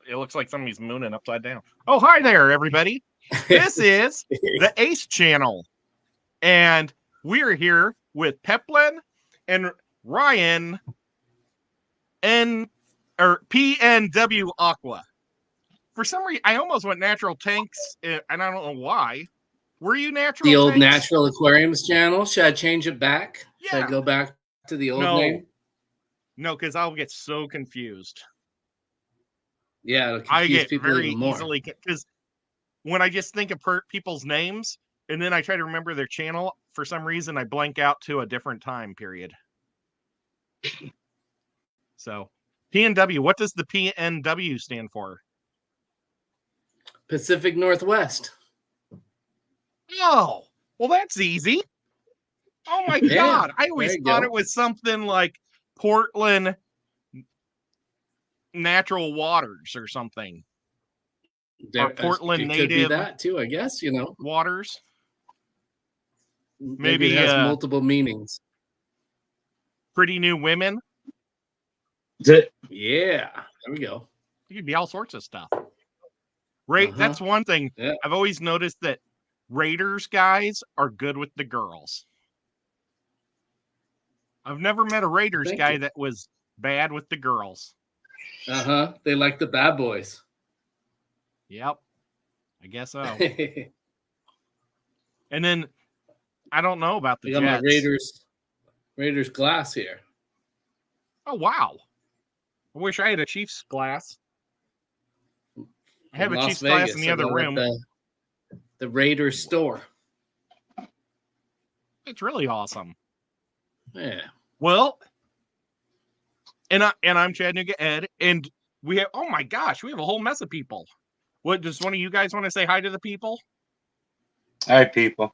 It looks like somebody's mooning upside down. Oh, hi there, everybody. This is the Ace Channel. And we're here with Peplin and Ryan PNW Aqua. For some reason, I almost went Natural Tanks, and I don't know why. Were you Natural The old Tanks? Natural Aquariums channel? Should I change it back? Yeah. Should I go back to the old name? No, because I'll get so confused. Yeah, it'll confuse people very even more. easily, because when I just think of people's names and then I try to remember their channel, for some reason I blank out to a different time period. So, PNW, what does the PNW stand for? Pacific Northwest. Oh, well, that's easy. Oh my God. I always thought it was something like Portland Natural Waters or something. Or Portland Native. Could be that too, I guess, Waters. Maybe it has multiple meanings. Pretty New Women. Yeah, there we go. It could be all sorts of stuff. Right, that's one thing. Yeah. I've always noticed that Raiders guys are good with the girls. I've never met a Raiders guy that was bad with the girls. They like the bad boys. Yep. I guess so. And then I don't know about the Jets. I got my Raiders glass here. Oh wow. I wish I had a Chiefs glass. I have a Chiefs glass in the other room. The Raiders store. It's really awesome. Yeah. Well, and I'm Chattanooga Ed, and we have, oh my gosh, we have a whole mess of people. What, does one of you guys want to say hi to the people? Hi, people.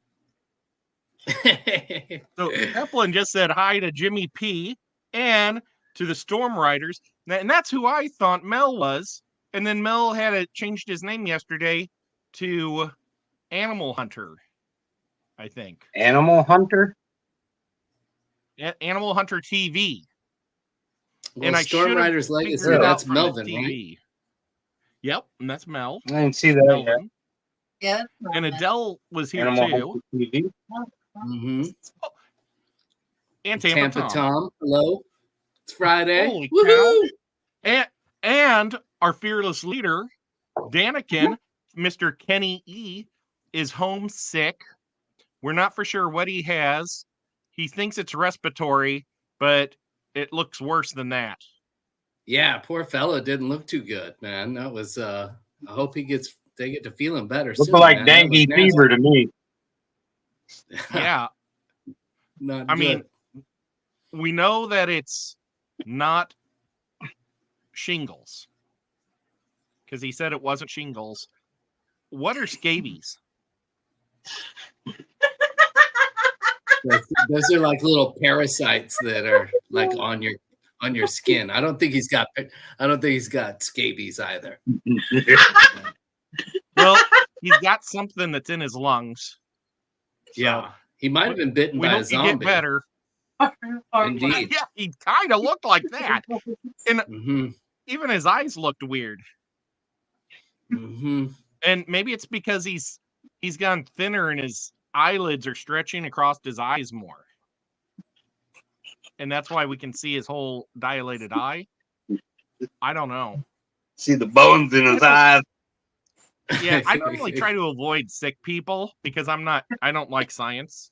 So Eplin just said hi to Jimmy P and to the Storm Riders, and that's who I thought Mel was. And then Mel had changed his name yesterday to Animal Hunter, I think. Animal Hunter? Animal Hunter TV. Well, and Storm Riders Legacy, that's Melvin, right? Yep, and that's Mel. I didn't see that Melvin. yet. Yeah. And Adele was here Animal too. Hunter TV. Mm-hmm. And Tampa Tom. Hello. It's Friday. Holy cow. And our fearless leader, Danikin, Mr. Kenny E, is homesick. We're not for sure what he has. He thinks it's respiratory, but it looks worse than that. Yeah, poor fella didn't look too good, man. That was I hope they get to feeling better. Looked like dengue fever to me. Yeah. I mean, we know that it's not shingles, because he said it wasn't shingles. What are scabies? Those are like little parasites that are like on your skin. I don't think he's got scabies either. Well, he's got something that's in his lungs. So yeah, he might have been bitten by a zombie. Get better. Indeed. Yeah, he kind of looked like that. And even his eyes looked weird. Mm-hmm. And maybe it's because he's gone thinner and his eyelids are stretching across his eyes more. And that's why we can see his whole dilated eye. I don't know. See the bones in his eyes. Yeah, I normally try to avoid sick people because I don't like science.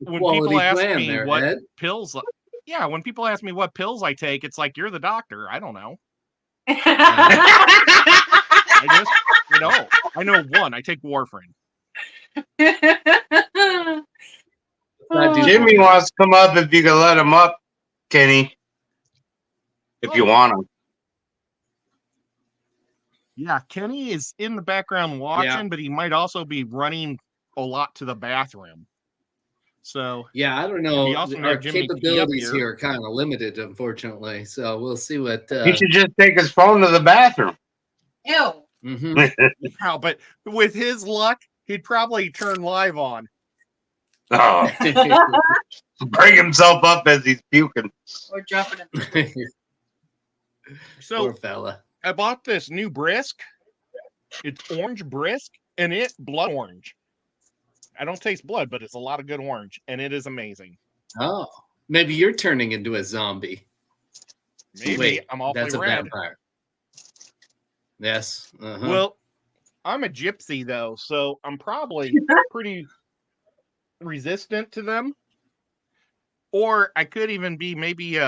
When people ask me what pills, when people ask me what pills I take, it's like, you're the doctor. I don't know. I know one. I take warfarin. Jimmy wants to come up if you can let him up, Kenny. If you want him. Yeah, Kenny is in the background watching, but he might also be running a lot to the bathroom. So yeah, I don't know. Our capabilities here are kind of limited, unfortunately. So we'll see what. He should just take his phone to the bathroom. Ew. Wow, but with his luck, he'd probably turn live on. Oh. bring himself up as he's puking. Or jumping in. So Poor fella. I bought this new brisk. It's orange brisk, and it's blood orange. I don't taste blood, but it's a lot of good orange, and it is amazing. Oh, maybe you're turning into a zombie. Maybe Wait, I'm awfully that's a red. vampire. Yes. Uh-huh. Well, I'm a gypsy though, so I'm probably pretty resistant to them. Or I could even be maybe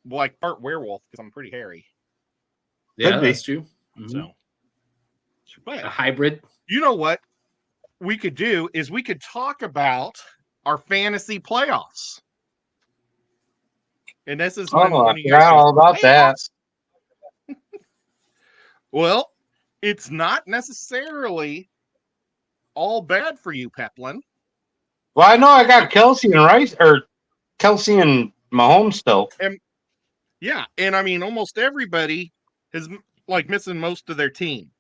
like part werewolf because I'm pretty hairy. yeah, could be. that's true. Mhm. So, A but hybrid. you know what we could do is we could talk about our fantasy playoffs. And this is when Oh, I one of you forgot guys all about that. "Playoffs?" Well, it's not necessarily all bad for you, Peplin. Well, I know I got Kelsey and Rice, or Kelsey and Mahomes still. Yeah, and I mean almost everybody is like missing most of their team.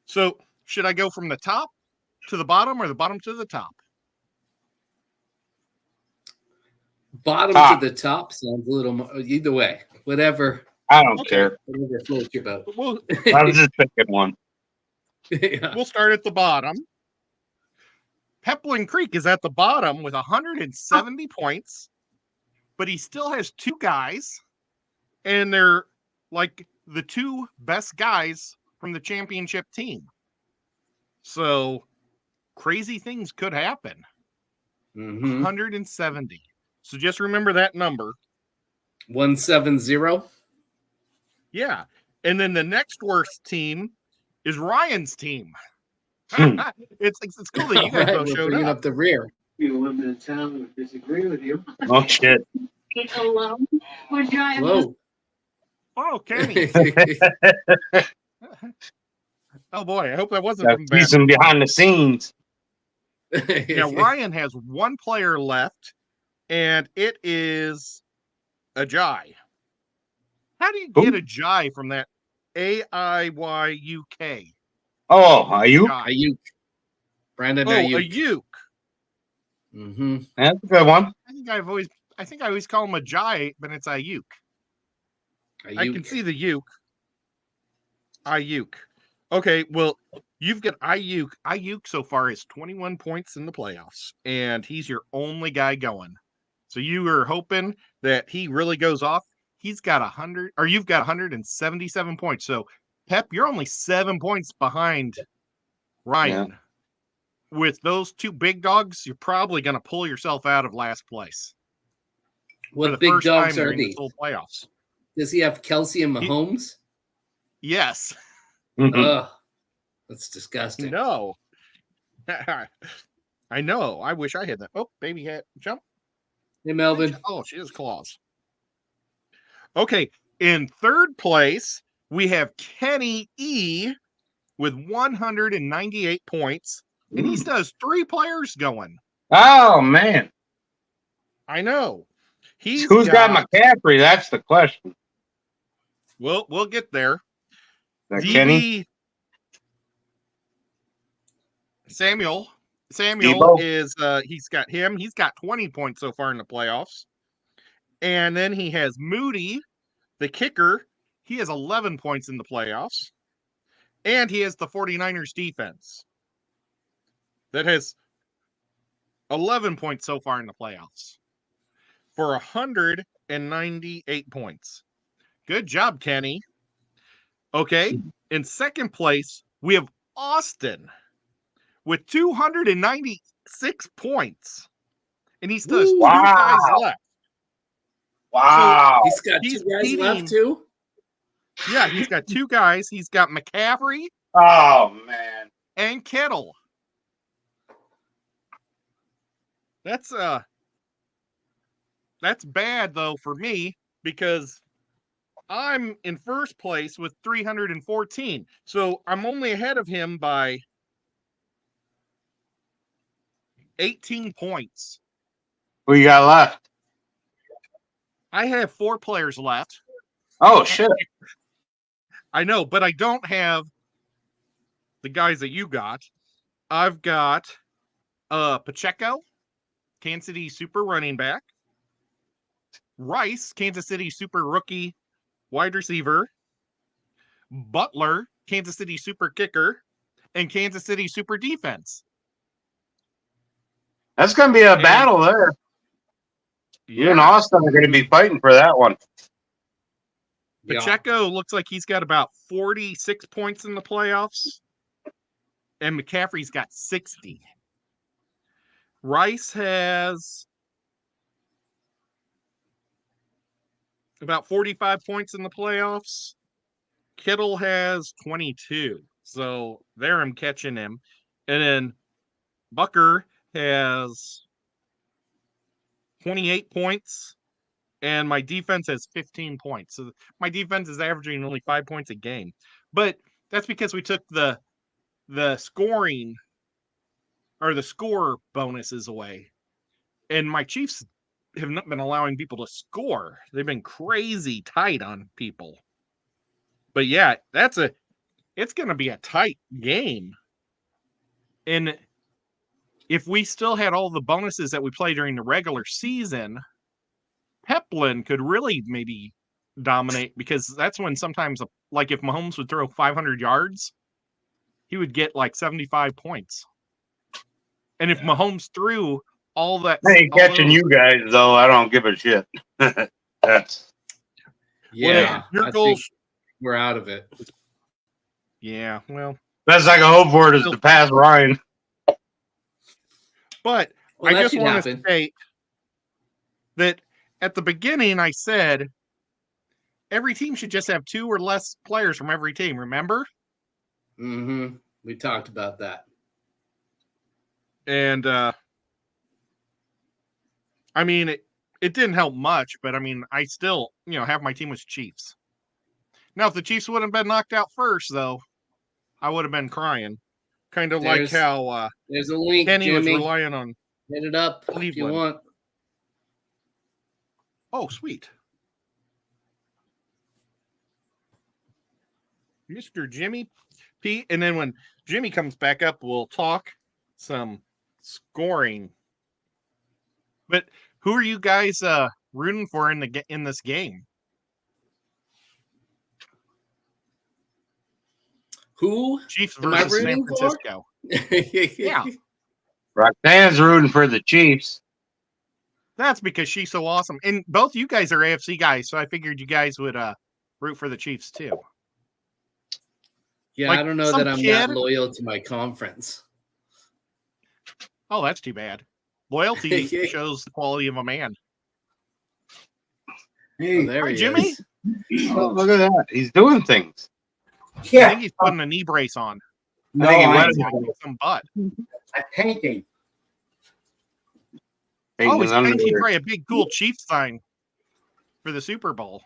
So should I go from the top to the bottom or the bottom to the top? Bottom Top. to the top sounds a little more, either way. Whatever. I don't Okay. care. Whatever floats your boat. We'll I was just picking one. Yeah. we'll start at the bottom. Peplin Creek is at the bottom with 170 points, but he still has two guys, and they're like the two best guys from the championship team. So crazy things could happen. Mhm. 170. So just remember that number. 170. Yeah. And then the next worst team is Ryan's team. Hmm. it's cool that you guys All right, both we're showed bringing up. up the rear. Few women in town would disagree with you. Oh shit! alone. We're driving. Whoa. Oh, Kenny. Oh boy, I hope that wasn't Got from see some behind the scenes. Now Ryan has one player left, and it is Ajay. How do you Who? get Ajay from that AIYUK? Oh, are you? Ajay. Ayuk. Brandon Oh, Ayuk. Ayuk. Mm-hmm. That's a good one. I think I always call him Ajay, but it's Ayuk. I can see the Uke. Ayuk. Okay, well, you've got Ayuk. Ayuk so far has 21 points in the playoffs, and he's your only guy going. So you are hoping that he really goes off. He's got 100, or you've got 177 points. So, Pep, you're only 7 points behind Ryan. With those two big dogs, you're probably going to pull yourself out of last place. for the What big first dogs time are during this these? whole playoffs. Does he have Kelsey and Mahomes? Yes. Mhm. Ugh. That's disgusting. No. I know. I wish I had that. Oh, baby hat jump. Hey, Melvin. Oh, she has claws. Okay. In third place, we have Kenny E with 198 points. And he still has 3 players going. Oh man, I know. who's got McCaffrey? That's the question. We'll get there. Is that Kenny? DB Samuel Debo? is he's got 20 points so far in the playoffs. And then he has Moody, the kicker. He has 11 points in the playoffs. And he has the 49ers defense that has 11 points so far in the playoffs for 198 points. Good job, Kenny. Okay. In second place, we have Austin with 296 points. And he still has 2 guys Wow. left. Wow. He's got He's 2 guys beating- left, too? Yeah, he's got 2 guys. He's got McCaffrey Oh man. and Kittle. That's bad though for me because I'm in first place with 314. So I'm only ahead of him by 18 points. Who you got left? I have 4 players left. Oh shit. I know, but I don't have the guys that you got. I've got Pacheco, Kansas City super running back. Rice, Kansas City super rookie wide receiver. Butler, Kansas City super kicker. And Kansas City super defense. That's going to be a battle there. You and Austin are going to be fighting for that one. Pacheco looks like he's got about 46 points in the playoffs. And McCaffrey's got 60. Rice has about 45 points in the playoffs. Kittle has 22. So there I'm catching him. And then Bucker has 28 points. And my defense has 15 points. So my defense is averaging only 5 points a game. But that's because we took the scoring or the score bonuses away. And my Chiefs have not been allowing people to score. They've been crazy tight on people. But yeah, it's going to be a tight game. And if we still had all the bonuses that we play during the regular season, Peplin could really maybe dominate, because that's when sometimes, like if Mahomes would throw 500 yards, he would get like 75 points. And if Mahomes threw all that, I ain't catching you guys though. I don't give a shit. That's Yeah, your I goals. think we're out of it. Yeah, well, best I can hope for it is to pass Ryan. but Well, I that just could want to happen. say that at the beginning I said every team should just have 2 or less players from every team. Remember? Mm-hmm. We talked about that. And I mean, it didn't help much, but I mean, I still, have my team was Chiefs. Now, if the Chiefs wouldn't have been knocked out first, though, I would have been crying. Kind of like how There's a link, Kenny was Jimmy. relying on. Hit it up if you Cleveland. want. Oh, sweet. Mr. Jimmy P. And then when Jimmy comes back up, we'll talk some scoring. But who are you guys rooting for in this game? Who? Chiefs Am I versus San rooting for? Francisco. Yeah. Roxanne's rooting for the Chiefs. That's because she's so awesome. And both you guys are AFC guys, so I figured you guys would root for the Chiefs too. Yeah, Like I don't know some that I'm kid- that loyal to my conference. Oh, that's too bad. Loyalty shows the quality of a man. Oh, there Hi, he Jimmy. is. Oh, look at that. He's doing things. I Yeah, think he's putting a knee brace on. no, I think he let I'm him- Some butt. painting. Oh, he's Painting painting under- probably a big cool Chiefs sign for the Super Bowl.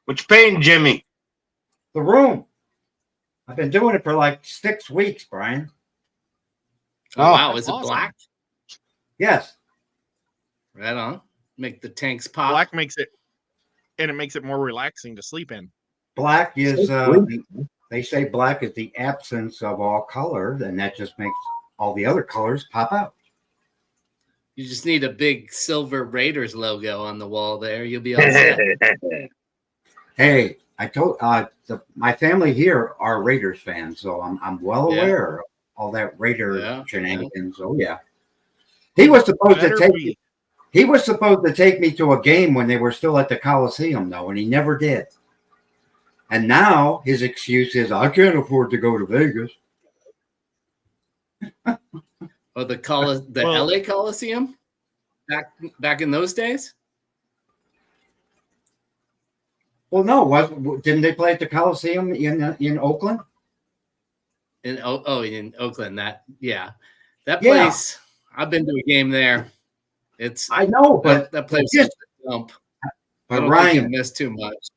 What you painting, Jimmy? The room. I've been doing it for like 6 weeks, Brian. Oh, Oh, wow. Is it awesome. black? Yes. Right on. Make the tanks pop. Black makes it, and it makes it more relaxing to sleep in. Black is, So they say black is the absence of all color, and that just makes all the other colors pop out. You just need a big silver Raiders logo on the wall there. You'll be all set. Hey, I told my family here are Raiders fans, so I'm well Yeah. aware of all that Raider Yeah, shenanigans. Oh yeah. He was supposed to Better take be. He was supposed to take me to a game when they were still at the Coliseum, though, and he never did. And now his excuse is, I can't afford to go to Vegas. Oh, the Well- LA Coliseum? Back in those days? Well, no, didn't they play at the Coliseum in Oakland? In Oakland, that Yeah. place. I've been to a game there. It's I know, but that place just- is a dump. I but don't think you Ryan, missed too much.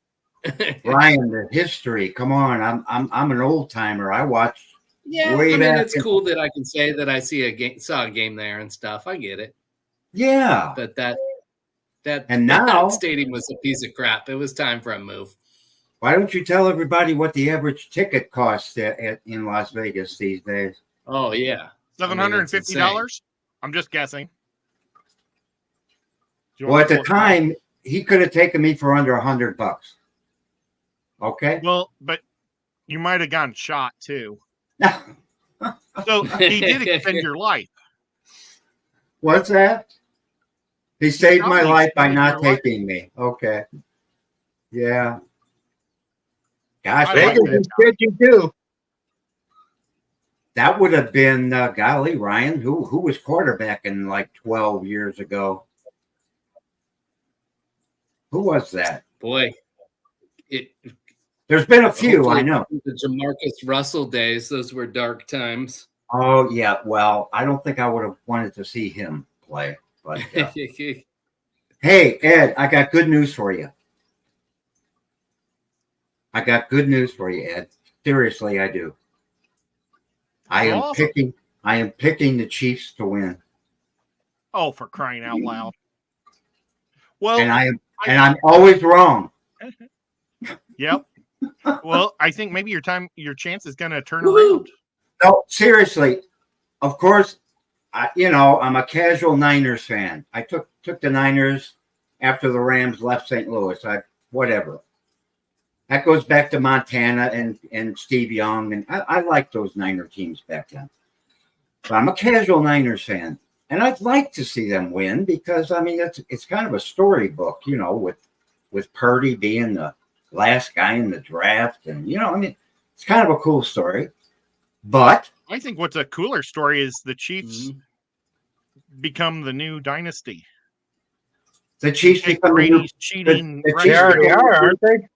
Ryan, the history. Come on, I'm an old timer. I watched. Yeah, Way I mean, back it's in- cool that I can say that I saw a game there and stuff. I get it, Yeah, but that And now- that stadium was a piece of crap. It was time for a move. why don't you tell everybody what the average ticket costs in Las Vegas these days? Oh yeah, $750. I'm just guessing. you Well, want at me the to pull it up? time, he could have taken me for under $100. Okay. Well, but you might have gotten shot too. So he did extend your life. What's that? He saved my probably life by extended not your life. taking me. Okay. Yeah. Gosh, I that, like Vegas that is pitching too. that would have been golly, Ryan. Who was quarterbacking like 12 years ago? Who was that? Boy, it. There's been a few, hopefully I know. The Jamarcus Russell days; those were dark times. Oh yeah. Well, I don't think I would have wanted to see him play. But hey, Ed, I got good news for you. I got good news for you, Ed. Seriously, I do. I am Awesome. picking the Chiefs to win. Oh, for crying out loud. Well, And I'm always wrong. yep. Well, I think maybe your chance is going to turn Woo-hoo. around. No, seriously. Of course, I'm a casual Niners fan. I took the Niners after the Rams left St. Louis. Whatever. That goes back to Montana and Steve Young, and I like those Niner teams back then. But I'm a casual Niners fan, and I'd like to see them win because I mean it's kind of a storybook, with Purdy being the last guy in the draft, and I mean it's kind of a cool story. But I think what's a cooler story is the Chiefs Mhm. become the new dynasty. the Chiefs Take become the new- Brady's cheating. the record. They already are, aren't they?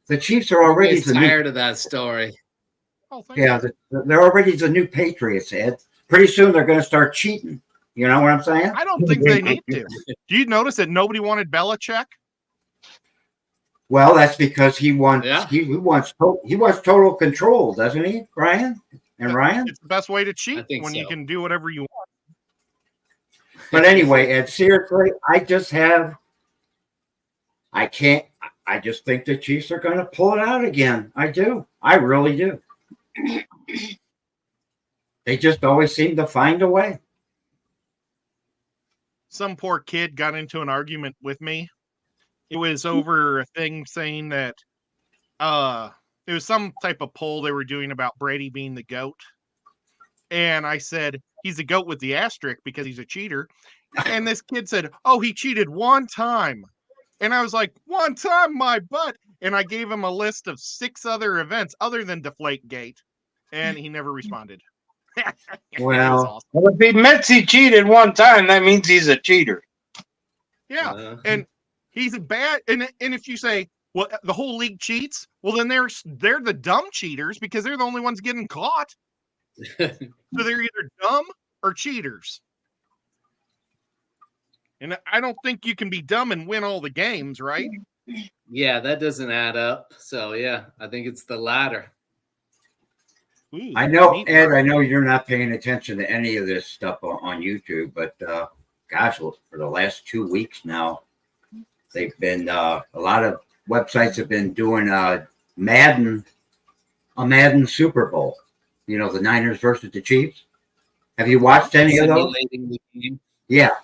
the Chiefs are already Gets the new. tired of that story. Oh, thank Yeah, you. they're already the new Patriots, Ed. Pretty soon they're going to start cheating. You know what I'm saying? I don't think they need to. Do you notice that nobody wanted Belichick? Well, that's because he wants Yeah. he wants total control, doesn't he, Brian? And Ryan? It's the best way to cheat think when you so. can do whatever you want. But anyway, Ed, seriously, I just think the Chiefs are going to pull it out again. I do. I really do. They just always seem to find a way. Some poor kid got into an argument with me. It was over a thing saying that it was some type of poll they were doing about Brady being the GOAT. And I said, he's the GOAT with the asterisk because he's a cheater. And this kid said, oh, he cheated one time. And I was like, one time, my butt. And I gave him a list of 6 other events other than Deflategate. And he never responded. It was Well, awesome. Well, if he admits he cheated one time, that means he's a cheater. Yeah. And he's a bad. And if you say, well, the whole league cheats, well, then they're the dumb cheaters because they're the only ones getting caught. So they're either dumb or cheaters. And I don't think you can be dumb and win all the games, right? yeah, that doesn't add up. So yeah, I think it's the latter. Ooh, I know, neat Ed, work. I know you're not paying attention to any of this stuff on YouTube, but gosh, for the last 2 weeks now, they've been a lot of websites have been doing a Madden Super Bowl. The Niners versus the Chiefs. Have you watched any of those? Simulating the game. Yeah.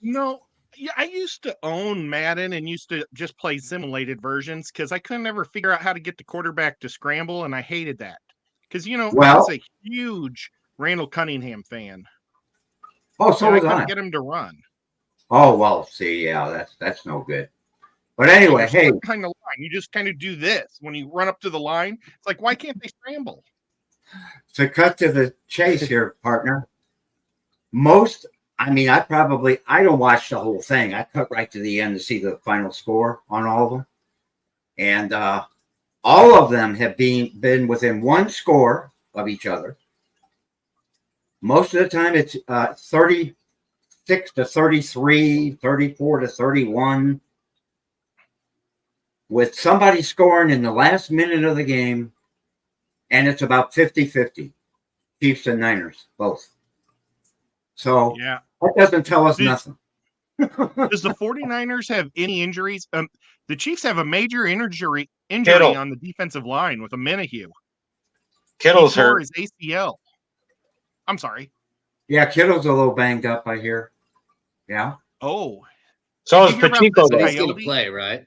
No, yeah, I used to own Madden and used to just play simulated versions because I couldn't ever figure out how to get the quarterback to scramble, and I hated that. Because I Well- was a huge Randall Cunningham fan. Oh, so and I was couldn't I. get him to run. Oh well, see, yeah, that's no good. But anyway, You're hey, stuck behind the line. You just kind of do this when you run up to the line. It's like, why can't they scramble? to cut to the chase here, partner. I don't watch the whole thing. I cut right to the end to see the final score on all of them. And all of them have been within one score of each other. Most of the time it's 36 to 33, 34 to 31. With somebody scoring in the last minute of the game, and it's about 50-50. Chiefs and Niners, both. So Yeah. that doesn't tell us nothing. Does the 49ers have any injuries? The Chiefs have a major injury Kittle. on the defensive line with a Minahew. Kittle's He tore hurt. his ACL. I'm sorry. Yeah, Kittle's a little banged up, I hear. Yeah. Oh, So Did is you hear about Pacheco. this But though. he's going to Coyote? play, right?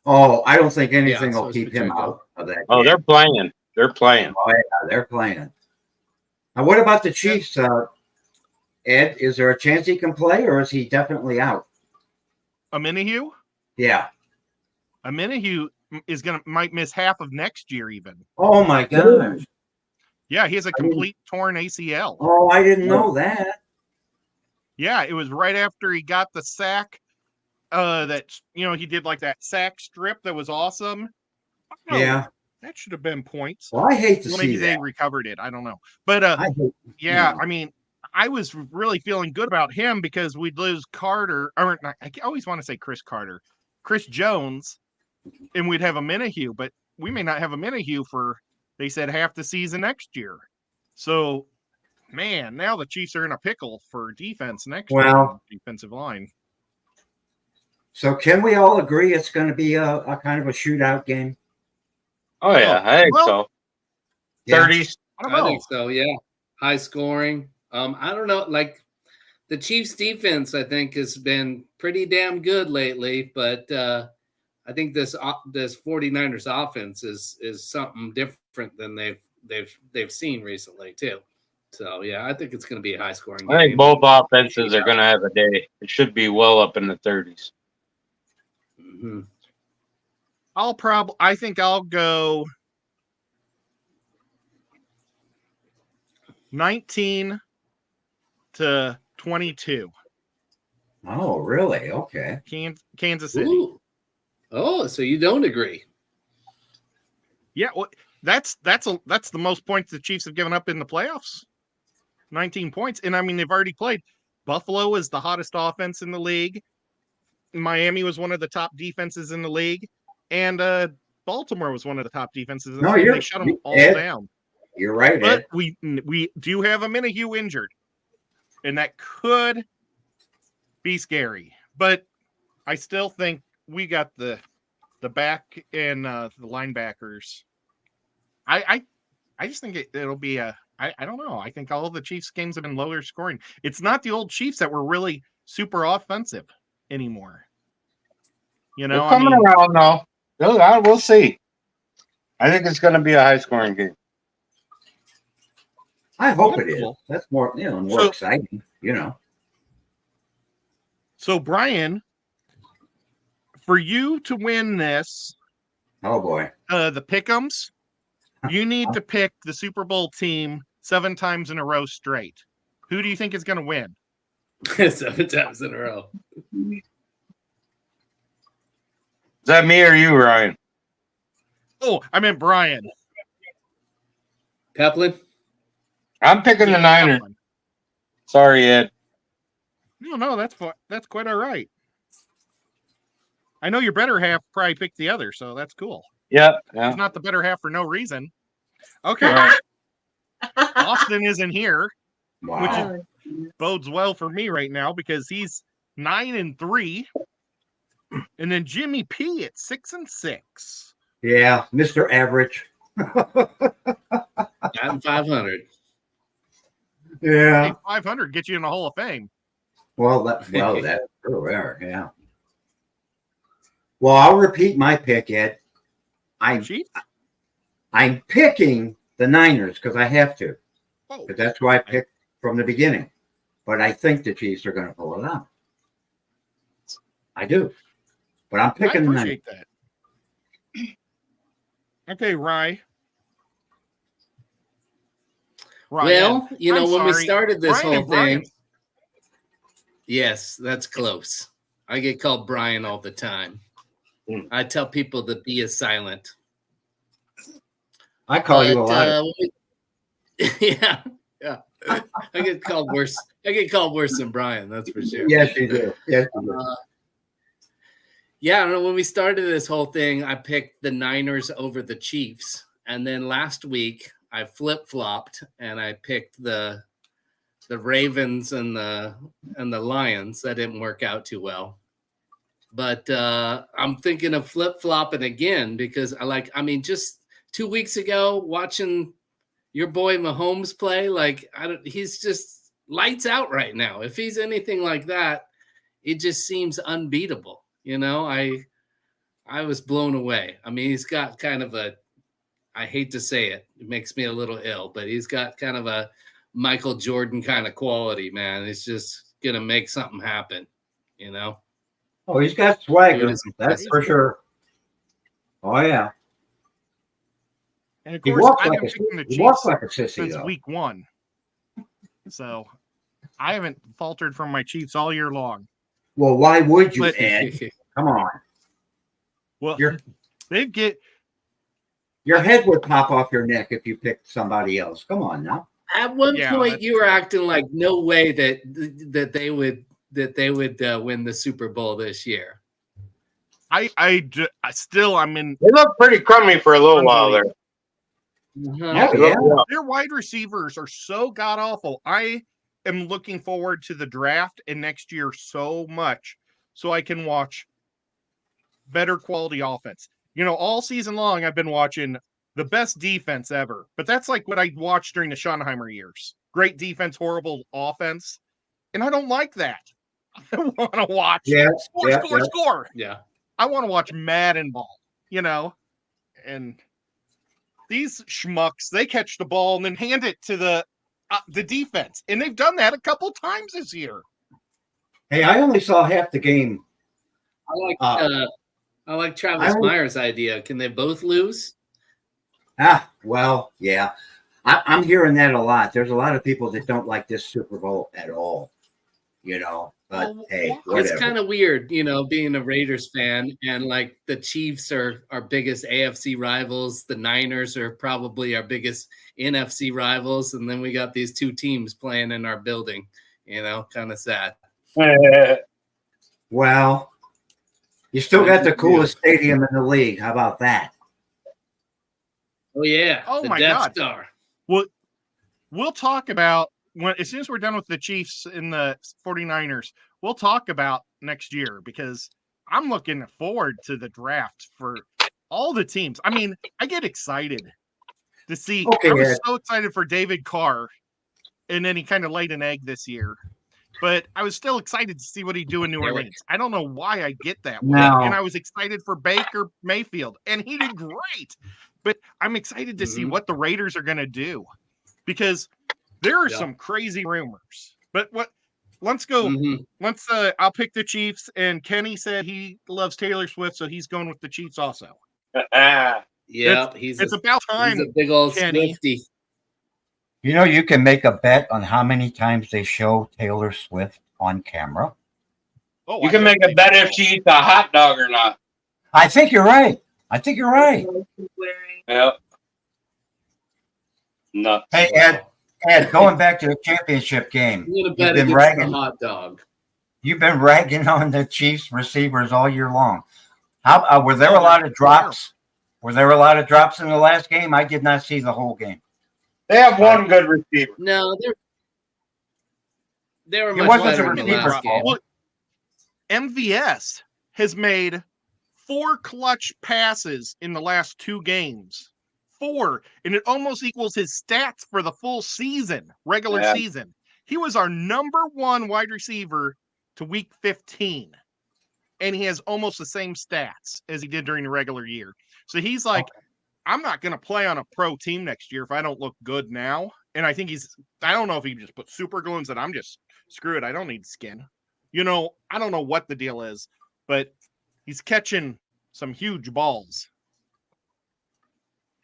Oh, I don't think anything Yeah, so will is keep him Pacheco. out of that. Oh, game. they're playing. They're playing. Oh, yeah, they're playing. Now, what about the Chiefs, Ed? Is there a chance he can play, or is he definitely out? Amenahue? Yeah. Amenahue might miss half of next year even. Oh my gosh. Yeah, he has a I mean- complete torn ACL. Oh, I didn't know that. Yeah, it was right after he got the sack. That he did like that sack strip that was awesome. Oh, Yeah. that should have been points. Well, I hate to Well, see maybe they that. recovered it. I don't know, but I hate, yeah, know. I mean, I was really feeling good about him because we'd lose Carter, or not, I always want to say Chris Carter, Chris Jones, and we'd have a Amenahue, but we may not have a Amenahue for, they said, half the season next year. So, man, now the Chiefs are in a pickle for defense next year, Well- defensive line. So can we all agree it's going to be a kind of a shootout game? Oh yeah, I think well- so. Yeah. 30s. I don't I know. think so. Yeah, high scoring. I don't know. Like the Chiefs' defense, I think has been pretty damn good lately. But I think this 49ers offense is something different than they've seen recently too. So yeah, I think it's going to be a high scoring game. I think both offenses are going to have a day. It should be well up in the 30s. Mhm. I think I'll go 19 to 22. Oh, really? Okay. Kansas City. Ooh. Oh, so you don't agree? Yeah, well, that's the most points the Chiefs have given up in the playoffs. 19 points, and I mean they've already played. Buffalo is the hottest offense in the league. Miami was one of the top defenses in the league, and Baltimore was one of the top defenses. In the league. They shut them all Ed, down. You're right, But Ed. we do have a Amenahue injured, and that could be scary. But I still think we got the back and the linebackers. I just think it'll be I don't know. I think all of the Chiefs games have been lower scoring. It's not the old Chiefs that were really super offensive anymore. You know, They're coming around now. We'll see. I think it's going to be a high scoring game. I hope That's it is. cool. That's more, more So- exciting, So Brian, for you to win this, Oh boy. the pick'ems, you need to pick the Super Bowl team 7 times in a row straight. Who do you think is going to win? 7 times in a row. Is that me or you, Ryan? Oh, I meant Brian. Peplin. I'm picking the Niners. Sorry, Ed. No, that's quite all right. I know your better half probably picked the other, so that's cool. Yeah. He's not the better half for no reason. Okay. Austin isn't here, Wow. bodes well for me right now because he's 9-3, and then Jimmy P at 6-6. Yeah, Mr. Average. I'm 500. Yeah. Hey, 500 get you in the Hall of Fame. Well, that's true. Yeah. Well, I'll repeat my pick, Ed. Chiefs? I'm picking the Niners because I have to. Oh, Because that's who I picked from the beginning. But I think the Chiefs are going to pull it out. I do. But I'm I picking the Niners. appreciate that. Okay, Rye. Well, you know, I'm when we sorry. started this Brian whole and Brian. thing, yes, that's close. I get called Brian all the time. I tell people to be silent. I call you a But, lot. yeah. I get called worse. I get called worse than Brian. That's for sure. Yes, you do. Yes, you do. Yeah, I don't know. When we started this whole thing, I picked the Niners over the Chiefs, and then last week I flip flopped and I picked the Ravens and the Lions. That didn't work out too well. But I'm thinking of flip flopping again because just 2 weeks ago watching your boy Mahomes play, he's just lights out right now. If he's anything like that, it just seems unbeatable. You know, I was blown away. I mean, he's got kind of a, I hate to say it, it makes me a little ill, but he's got kind of a Michael Jordan kind of quality, man. It's just going to make something happen, you know? Oh, he's got swagger. Dude is That's impressive. for sure. Oh yeah. And of He course, walks I've like been a picking the he walks Chiefs like a sissy since though. week 1. So I haven't faltered from my Chiefs all year long. Well, why would you, But- Ed? Come on. Well, Your your head would pop off your neck if you picked somebody else. Come on now. At one Yeah, point, that's you were true. acting like no way that they would win the Super Bowl this year. I'm in They look pretty crummy for a little while there. Uh-huh. Oh, yeah. their wide receivers are so god awful. I am looking forward to the draft and next year so much so I can watch better quality offense. You know, all season long I've been watching the best defense ever, but that's like what I watched during the Schottenheimer years. Great defense, horrible offense. And I don't like that. I want to watch score. Yeah. I want to watch Madden ball, you know, and these schmucks, they catch the ball and then hand it to the defense. And they've done that a couple times this year. Hey, I only saw half the game. I like Travis I- Meyer's idea. Can they both lose? Well, yeah. I'm hearing that a lot. There's a lot of people that don't like this Super Bowl at all. You know, but Well, hey, it's whatever. It's kind of weird, you know, being a Raiders fan and like the Chiefs are our biggest AFC rivals. The Niners are probably our biggest NFC rivals. And then we got these two teams playing in our building, you know, kind of sad. Well, you still got the coolest stadium in the league. How about that? Oh, yeah. Oh, the my Death God. Star. We'll talk about as soon as we're done with the Chiefs and the 49ers, we'll talk about next year because I'm looking forward to the draft for all the teams. I mean, I get excited to see. Okay, I was Ed. so excited for David Carr, and then he kind of laid an egg this year. But I was still excited to see what he'd do in New Orleans. I don't know why I get that way. No. And I was excited for Baker Mayfield, and he did great. But I'm excited to see what the Raiders are going to do because there are some crazy rumors. But let's go. I'll pick the Chiefs. And Kenny said he loves Taylor Swift, so he's going with the Chiefs also. Yeah, It's about time. He's a big old Kenny. Swiftie. You know, you can make a bet on how many times they show Taylor Swift on camera. Oh, You I can make a think bet they if she eats a hot dog or not. I think you're right. Yep. Nuts. Hey, Ed, going back to the championship game, I'm gonna you've bet been against ragging. the hot dog. You've been ragging on the Chiefs receivers all year long. How were there a lot of drops? Were there a lot of drops in the last game? I did not see the whole game. They have one good receiver. No, they were It much wasn't better the in the receiver last game. Well, MVS has made 4 clutch passes in the last 2 games. 4, and it almost equals his stats for the full season, regular season. He was our number 1 wide receiver to week 15, and he has almost the same stats as he did during the regular year. So he's like, I'm not going to play on a pro team next year if I don't look good now. And I think I don't know if he just put super glue and said, I'm just screw it. I don't need skin. You know, I don't know what the deal is, but he's catching some huge balls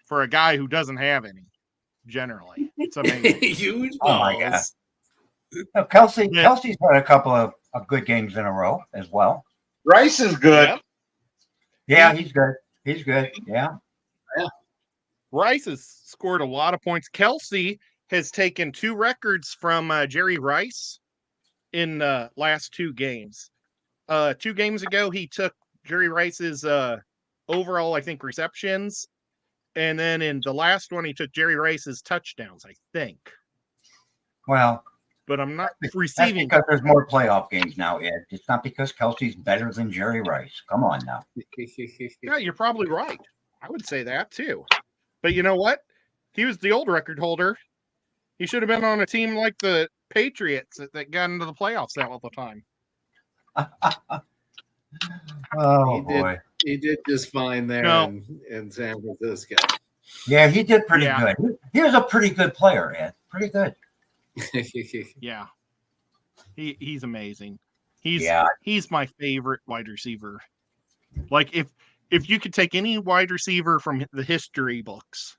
for a guy who doesn't have any, generally. It's amazing. Huge balls. Oh, my God. No, Kelsey's Yeah. had a couple of good games in a row as well. Rice is good. Yep. Yeah, he's good. He's good. Yeah. Rice has scored a lot of points. Kelsey has taken 2 records from Jerry Rice in last 2 games. 2 games ago, he took Jerry Rice's overall, I think, receptions. And then in the last one, he took Jerry Rice's touchdowns, I think. Well, But I'm not that's receiving. because there's more playoff games now, Ed. It's not because Kelsey's better than Jerry Rice. Come on now. Yeah, you're probably right. I would say that too. But you know what? He was the old record holder. He should have been on a team like the Patriots that got into the playoffs all the time. Oh He did. boy. He did just fine there No. in San Francisco. Yeah, he did pretty Yeah. good. He was a pretty good player, Ed. Pretty good. Yeah. He's amazing. He's Yeah. he's my favorite wide receiver. Like if you could take any wide receiver from the history books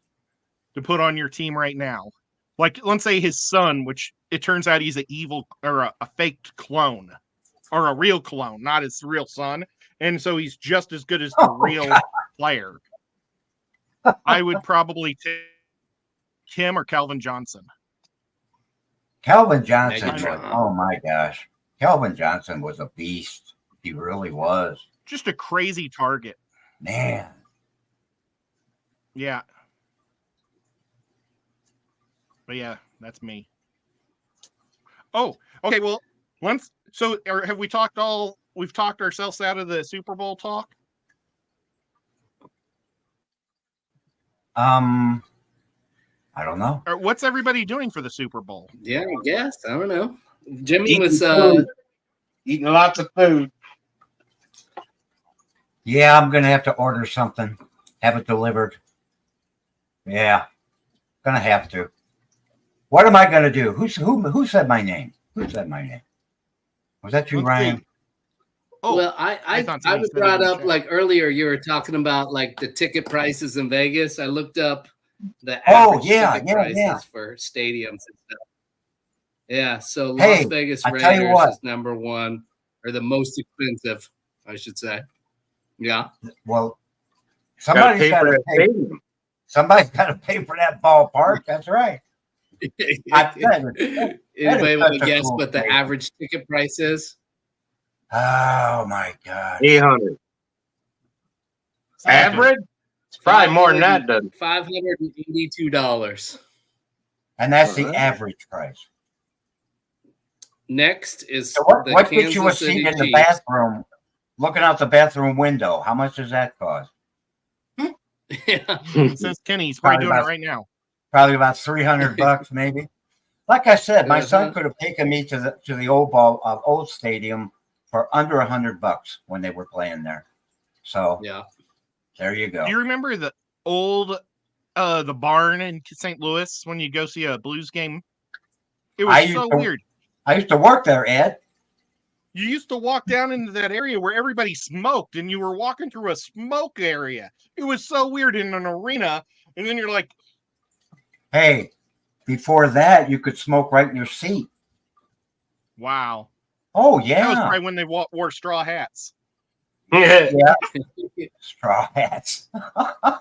to put on your team right now, like let's say his son, which it turns out he's an evil or a faked clone or a real clone, not his real son, and so he's just as good as the Oh, real God. player. I would probably take him or Calvin Johnson. Calvin Johnson Megatron. was, oh my gosh. Calvin Johnson was a beast. He really was. Just a crazy target. Man. Yeah. But yeah, that's me. Oh, okay. Well, have we talked we've talked ourselves out of the Super Bowl talk? I don't know. Or what's everybody doing for the Super Bowl? Yeah, I guess. I don't know. Jimmy Eating was food. Eating lots of food. Yeah, I'm gonna have to order something, have it delivered. Yeah, gonna have to. What am I gonna do? Who said my name? Who said my name? Was that you, Let's Ryan? see. Oh, well, I thought I somebody was said it brought in the up chat. like earlier. You were talking about like the ticket prices in Vegas. I looked up the Oh, average yeah, ticket yeah, prices yeah. for stadiums and stuff. Yeah, so Hey, Las Vegas I tell you Raiders what. is number one, or the most expensive, I should say. Yeah. Well, Gotta somebody's pay got for to that pay. stadium. Somebody's got to pay for that ballpark. That's right. That Anybody is want to such a guess cool what the stadium. average ticket price is? Oh my God. 800. Average? It's probably more than that, doesn't it? $582. And that's the Alright. average price. Next is So what, the what gets you a Kansas seat City in the Chiefs. bathroom, looking out the bathroom window? How much does that cost? Yeah. Since Kenny's probably Probably doing it about- right now. Probably about $300, maybe. Like I said, my son Uh-huh. could have taken me to the old stadium for under $100 when they were playing there. So Yeah. there you go. Do you remember the old the barn in St. Louis when you go see a Blues game? It I was used so to- weird. I used to work there, Ed. You used to walk down into that area where everybody smoked, and you were walking through a smoke area. It was so weird in an arena, and then you're like, Hey, before that, you could smoke right in your seat. "Wow." Oh That was yeah, probably when they wore straw hats. straw hats.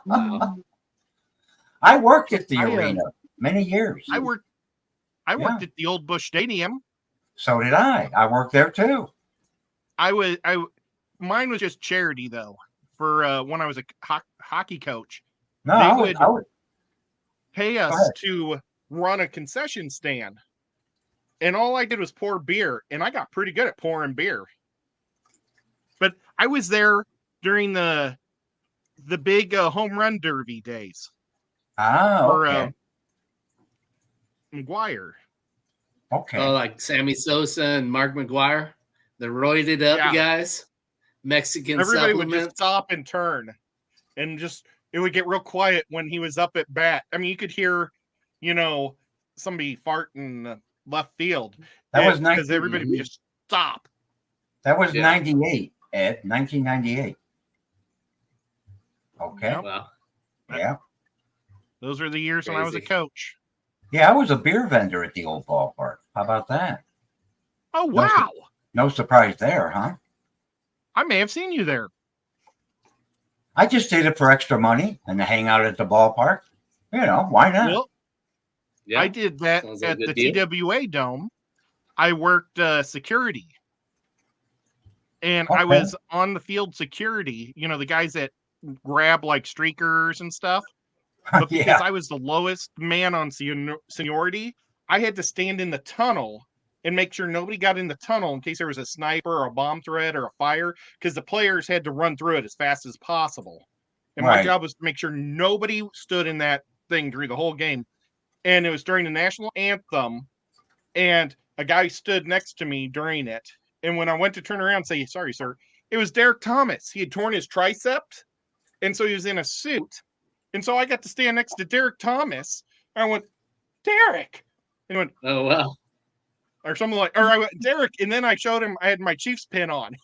Wow. I worked at the I, arena many years. I worked at the old Busch Stadium. So did I. I worked there too. Mine was just charity though. For when I was a hockey coach, No, They I would. pay us ahead. to run a concession stand, and all I did was pour beer, and I got pretty good at pouring beer. But I was there during the big home run derby days for Okay. McGuire. Okay. Oh, like Sammy Sosa and Mark McGuire, the roided up Yeah. guys, Mexican Everybody would supplements. just stop and turn, and it would get real quiet when he was up at bat. I mean, you could hear, somebody fart in left field. That was because everybody would 19 just stop. That was Yeah. 98, Ed. 1998. Okay. Yep. Wow. Yeah. Those are the years when I was a Crazy. coach. Yeah, I was a beer vendor at the old ballpark. How about that? Oh wow! No surprise there, huh? I may have seen you there. I just did it for extra money and to hang out at the ballpark. Why not? Well, Yeah. I did that Sounds like a at good the deal. TWA Dome. I worked security, and I Okay. was on the field security. The guys that grab like streakers and stuff. But because Yeah. I was the lowest man on seniority, I had to stand in the tunnel and make sure nobody got in the tunnel in case there was a sniper or a bomb threat or a fire, because the players had to run through it as fast as possible. And my Right. job was to make sure nobody stood in that thing during the whole game. And it was during the national anthem, and a guy stood next to me during it. And when I went to turn around and say, sorry, sir, it was Derek Thomas. He had torn his tricep. And so he was in a suit. And so I got to stand next to Derek Thomas. And I went, Derek. And he went, Oh wow. or something like, or I went, Derek. And then I showed him I had my Chiefs pin on.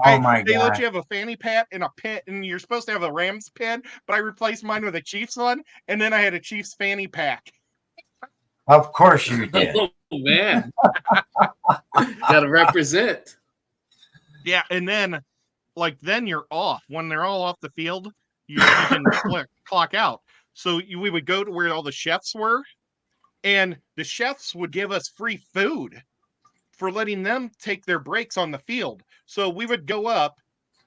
Oh my They let God. you have a fanny pack and a pin, and you're supposed to have a Rams pin, but I replaced mine with a Chiefs one. And then I had a Chiefs fanny pack. Of course you did. Oh man. Gotta represent. Yeah. And then, then you're off. When they're all off the field, you can clock out. So we would go to where all the chefs were, and the chefs would give us free food for letting them take their breaks on the field. So we would go up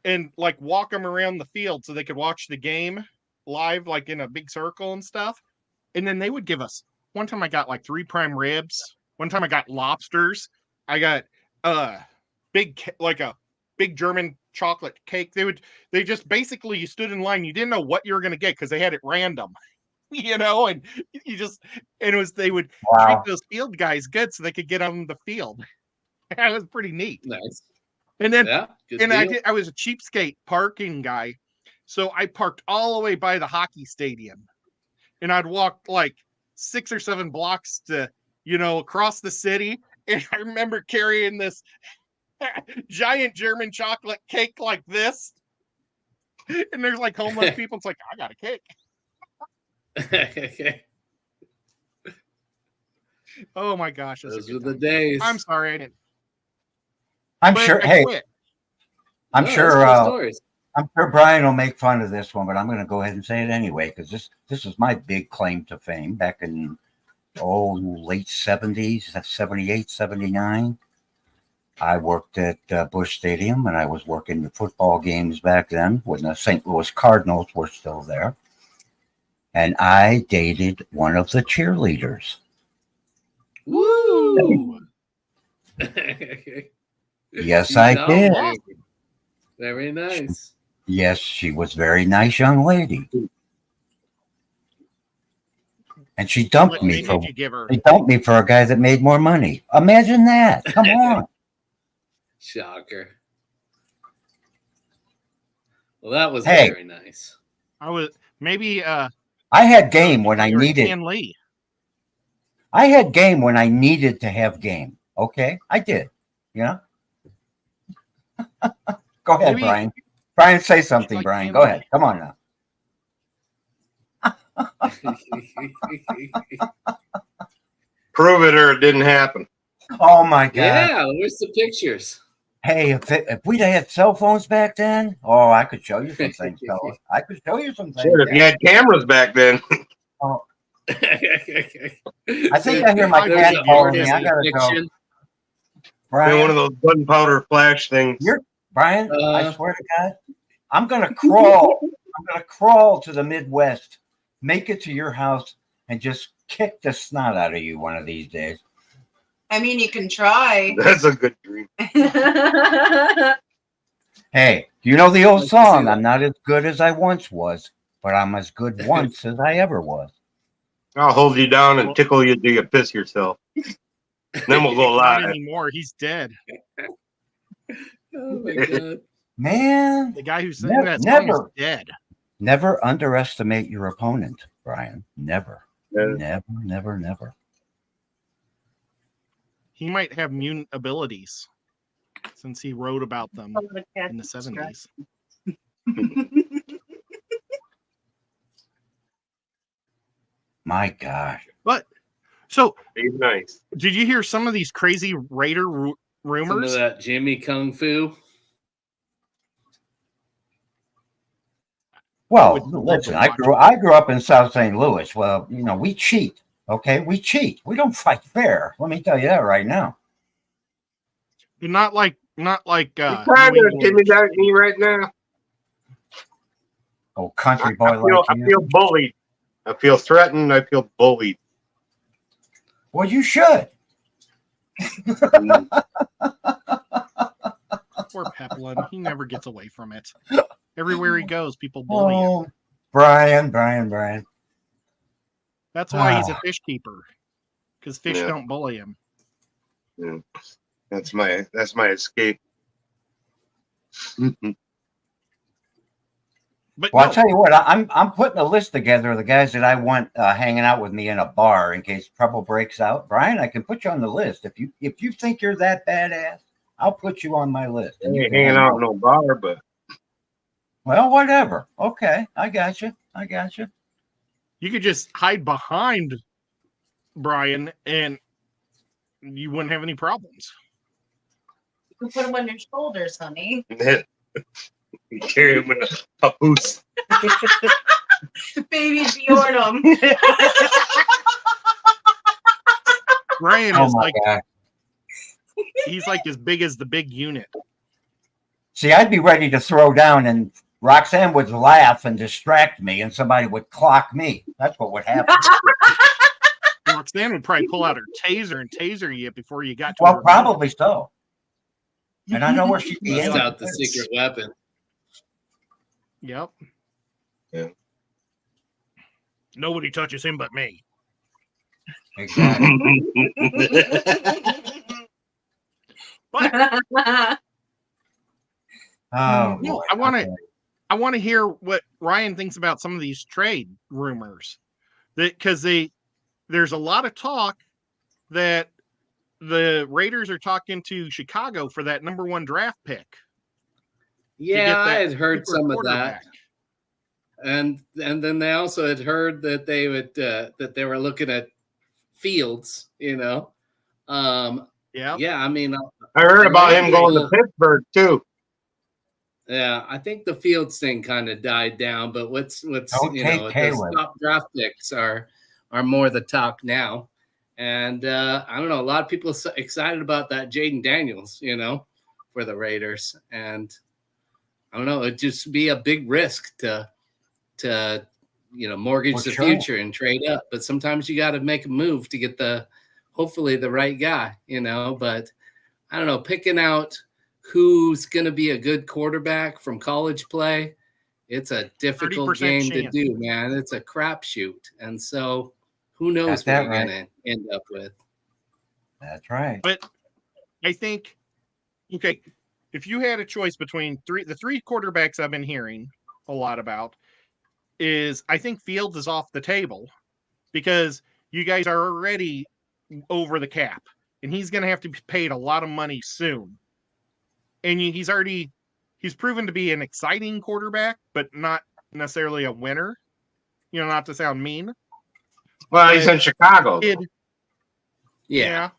and walk them around the field so they could watch the game live, in a big circle and stuff. And then they would give us, one time I got 3 prime ribs. One time I got lobsters. I got a big German chocolate cake. They just basically, you stood in line. You didn't know what you were going to get because they had it random, and they would treat those field guys good so they could get on the field. That was pretty neat. Nice. And then, Yeah. Good deal. I was a cheapskate parking guy. So I parked all the way by the hockey stadium, and I'd walk 6 or 7 blocks to, across the city. And I remember carrying this giant German chocolate cake like this. And there's homeless people. It's I got a cake. Oh my gosh. Those were the days. I'm sorry. I didn't. I'm but sure. I Hey, quit. I'm No, sure. that's cool stories. I'm sure Brian will make fun of this one, but I'm going to go ahead and say it anyway because this is my big claim to fame back in late 70s, 78, 79. I worked at Busch Stadium, and I was working the football games back then when the St. Louis Cardinals were still there. And I dated one of the cheerleaders. Woo! Yes, I did. Very nice. Yes, she was a very nice young lady. And she dumped me for Did you give her? They dumped me for a guy that made more money. Imagine that. Come on. Shocker. Well, that was Hey. very nice. I was maybe I had game when I you were needed. Stan Lee. I had game when I needed to have game. Okay, I did. Go ahead, Maybe- Brian. Brian, say something, like Brian. Stan Go Lee. ahead. Come on now. Prove it or it didn't happen. Oh my God. Yeah, where's the pictures? Hey, if we'd had cell phones back then, I could show you some things, fellas. I could show you some things. Sure, if you had cameras back then. I think I hear my There's cat an calling me. artist I gotta go. depiction. Brian, One of those gunpowder flash things. Brian, I swear to God, I'm gonna crawl. I'm gonna crawl to the Midwest, make it to your house, and just kick the snot out of you one of these days. I mean, you can try. That's a good dream. Hey, do you know the old Like to see song? that. I'm not as good as I once was, but I'm as good once as I ever was. I'll hold you down and tickle you till you piss yourself. Then we'll go Not live. anymore. He's dead. Oh my God. Man, The guy who sang Never- that song is never. dead. never underestimate your opponent, Brian. Never. Yeah. Never, never, never. He might have mutant abilities since he wrote about them in the 70s. My gosh. So, Be nice. did you hear some of these crazy Raider Some of rumors? that Jimmy Kung Fu. Well, would love listen, to I watch grew up in South St. Louis. Well, we cheat. Okay, we cheat. We don't fight fair. Let me tell you that right now. But not like You trying New to England. intimidate me right now? Oh, country I boy feel, like I you. feel bullied. I feel threatened. I feel bullied. Well, you should. Poor Peplin. He never gets away from it. Everywhere he goes, people bully him. Oh, Brian. That's why he's a Ah. fish keeper. Because fish Yeah. don't bully him. Yeah. That's my escape. But Well, no, I'll tell you what, I'm putting a list together of the guys that I want hanging out with me in a bar in case trouble breaks out. Brian, I can put you on the list if you think you're that badass. I'll put you on my list. I ain't hanging out in no bar, but Well, whatever. Okay, I got you. you could just hide behind Brian and you wouldn't have any problems. You can put them on your shoulders, honey. you carry him in a papoose. Baby Bjornum. Brian Oh is my like god! he's like as big as the big unit. See, I'd be ready to throw down, and Roxanne would laugh and distract me, and somebody would clock me. That's what would happen. Roxanne would probably pull out her taser and taser you before you got to Well, her. probably so. And I know where she'd be. Bust aiming. out the secret weapon. Yep. Yeah. Nobody touches him but me. Exactly. But Oh, no, boy. I want to hear what Ryan thinks about some of these trade rumors. Because there's a lot of talk that the Raiders are talking to Chicago for that number 1 draft pick. Yeah, I that had heard super some of quarterback. that, and then they also had heard that they would that they were looking at Fields. Yeah. Yeah, I mean, I heard about him going to Yeah. Pittsburgh too. yeah, I think the Fields thing kind of died down, but what's Don't you take know, the Caleb. top draft picks are more the talk now, and I don't know, a lot of people are excited about that Jaden Daniels, for the Raiders, and I don't know, it'd just be a big risk to mortgage Well, the sure. future and trade up, but sometimes you got to make a move to get hopefully the right guy, but I don't know, picking out who's going to be a good quarterback from college play, it's a difficult 30% game to chance. do, man. It's a crapshoot. And so who knows Got what that you're going to end up with. That's right. But I think, okay, if you had a choice between the three quarterbacks I've been hearing a lot about, is I think Fields is off the table because you guys are already over the cap and he's going to have to be paid a lot of money soon. And he's proven to be an exciting quarterback, but not necessarily a winner, not to sound mean. Well, he's in Chicago. Kid, Yeah.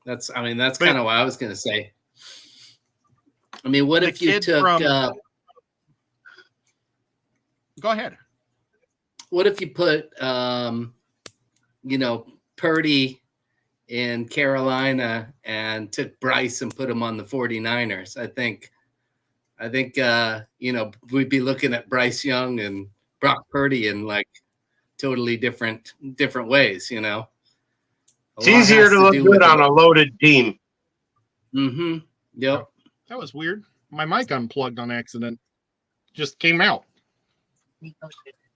That's But- kind of what I was going to say. I mean, what The if you kid took, from- Go ahead. what if you put, Purdy in Carolina and took Bryce and put him on the 49ers? I think, we'd be looking at Bryce Young and Brock Purdy in like totally different ways, It's easier to look good on a loaded team. Mm-hmm. Yep. That was weird. My mic unplugged on accident. Just came out.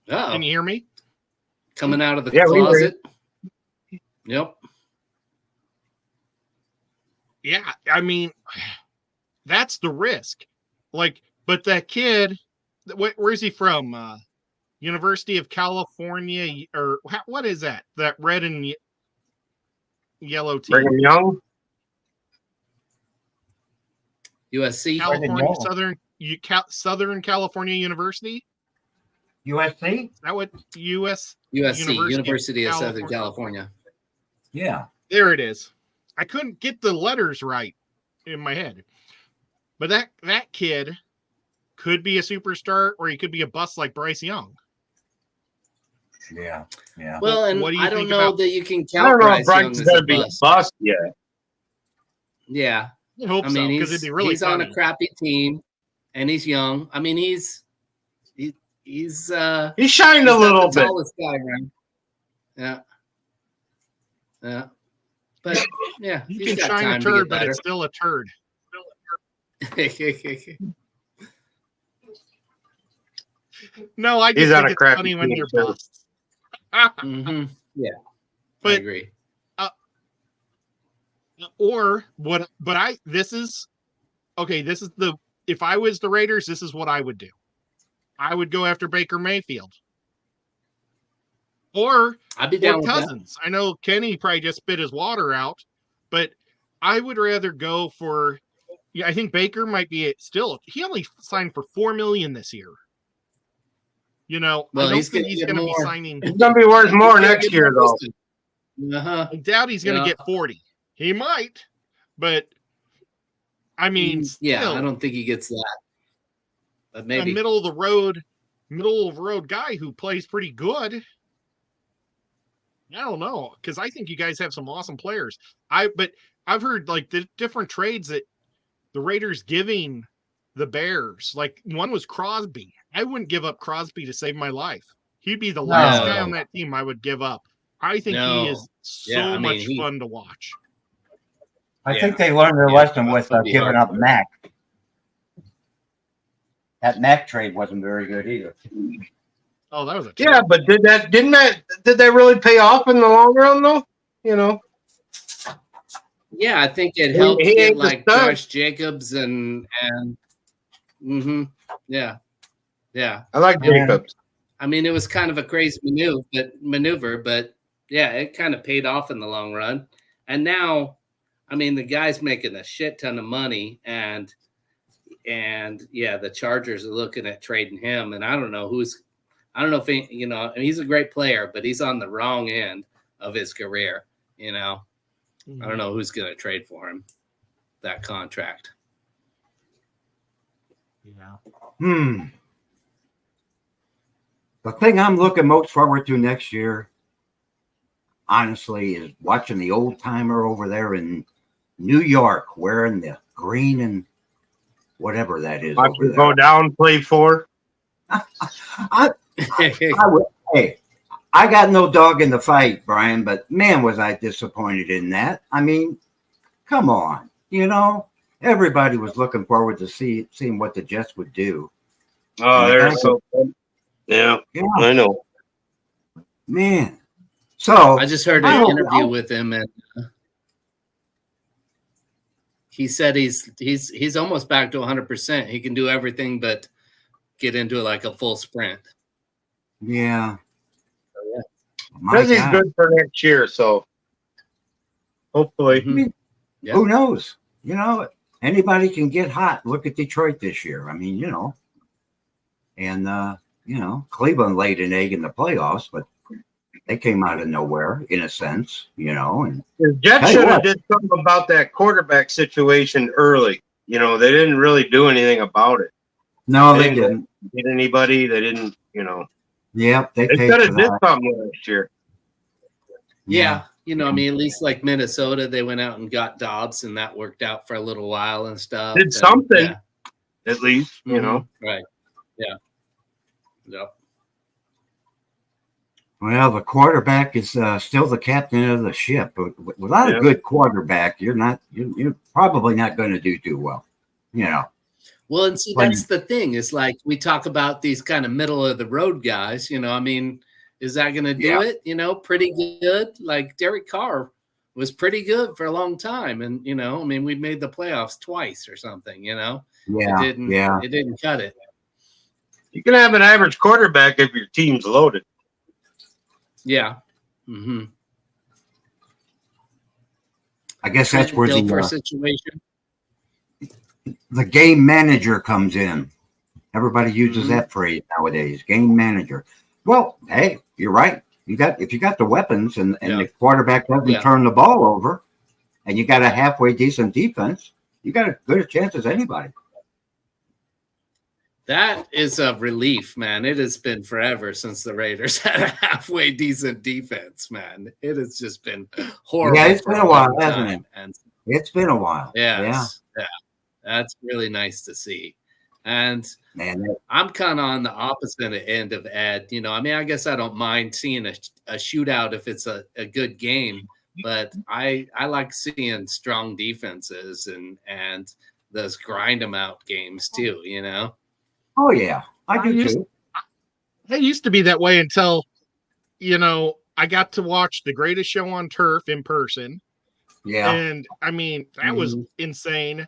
Oh, Can you hear me? coming out of the Yeah, we hear closet. Yep. Yeah, I mean, that's the risk. Like, but that kid, where's he from? University of California, or what is that? That red and yellow team? Brigham Young. USC. California, Yellow. Southern California University. USC? Is that what US? USC, University of University of Southern California. California. Yeah. There it is. I couldn't get the letters right in my head. But that kid could be a superstar or he could be a bust like Bryce Young. Yeah. Yeah. Well, and What do you I don't think know about- that you can I count don't know Bryce if Young Bryce's as gonna a be a bust. bust yet. Yeah. I hope I so, mean, because it'd be really he's on funny. a crappy team, and he's young. I mean, he's He shined he's a little not the bit. tallest guy, right? Yeah. Yeah. But yeah, You he's can got shine a time to turd, get but better. it's still a turd. No, I He's just on think a it's crappy funny when team, they're too. busts. Mhm. Yeah, I But agree. Or what? But this is okay. This is if I was the Raiders, this is what I would do. I would go after Baker Mayfield. Or I'd be down with that. Cousins. I know Kenny probably just spit his water out, but I would rather go for. Yeah, I think Baker might be still. He only signed for $4 million this year. You know, Well, I don't he's think gonna he's get going to be more. signing. He's gonna be worth more next year, though. Uh-huh. I doubt he's going to Yeah. get 40. He might, but I mean, Yeah, still, I don't think he gets that. But maybe. a middle of the road guy who plays pretty good. I don't know, because I think you guys have some awesome players. But I've heard like the different trades that the Raiders giving the Bears. Like one was Crosby. I wouldn't give up Crosby to save my life. He'd be the last guy on that team I would give up. I think he is so much fun to watch. I think they learned their lesson with that'd be giving hard up for them. Mac. That Mac trade wasn't very good either. Oh, that was a Yeah, but did that really pay off in the long run, though? You know, Yeah, I think it helped he get ain't the like stud. Josh Jacobs and yeah. I like Jacobs. I mean, it was kind of a crazy maneuver, but yeah, it kind of paid off in the long run. And now, I mean, the guy's making a shit ton of money, and yeah, the Chargers are looking at trading him, and I don't know if he, you know, and he's a great player, but he's on the wrong end of his career, you know. I don't know who's going to trade for him, that contract. Yeah. The thing I'm looking most forward to next year, honestly, is watching the old timer over there in New York wearing the green and whatever that is. Watch over him there. go down, play 4. Hey, I got no dog in the fight, Brian, but man, was I disappointed in that. I mean, come on. You know, everybody was looking forward to seeing what the Jets would do. Oh, they're so good. Yeah, I know. Man. So I just heard an interview with him, and he said he's almost back to 100%. He can do everything but get into like a full sprint. Yeah. Because he's good for next year, so hopefully. Yeah. Who knows? You know, anybody can get hot. Look at Detroit this year. I mean, you know, and you know, Cleveland laid an egg in the playoffs, but they came out of nowhere in a sense, you know. And The Jets should have did something about that quarterback situation early. You know, they didn't really do anything about it. no, they didn't. Get anybody. They didn't. You know. Yep, they They paid could for have did that. something last year. Yeah, you know, I mean, at least like Minnesota, they went out and got Dobbs, and that worked out for a little while and stuff. Did And, something. yeah. At least, you know. Right. Yeah. Yep. Well, the quarterback is still the captain of the ship. But without a good quarterback, you're probably not going to do too well. You know. Well, and see, that's the thing. Is like we talk about these kind of middle of the road guys. You know, I mean, is that going to do it? You know, pretty good. Like Derek Carr was pretty good for a long time, and you know, I mean, we made the playoffs twice or something. You know, Yeah. it didn't cut it. You can have an average quarterback if your team's loaded. Yeah. I guess that's where for a the situation. game manager comes in. Everybody uses that phrase nowadays, game manager. Well, hey, you're right. If you got the weapons and the quarterback doesn't turn the ball over, and you got a halfway decent defense, you got as good a chance as anybody. That is a relief, man. It has been forever since the Raiders had a halfway decent defense, man. It has just been horrible. Yeah, it's been a while, long hasn't time. it? And It's been a while. yeah, that's really nice to see. And Man, I'm kind of on the opposite end of Ed. You know, I mean, I guess I don't mind seeing a shootout if it's a good game, but I like seeing strong defenses and those grind them out games too, you know? oh yeah, I do too. It used to be that way until, you know, I got to watch The Greatest Show on Turf in person. Yeah. And I mean, that was insane.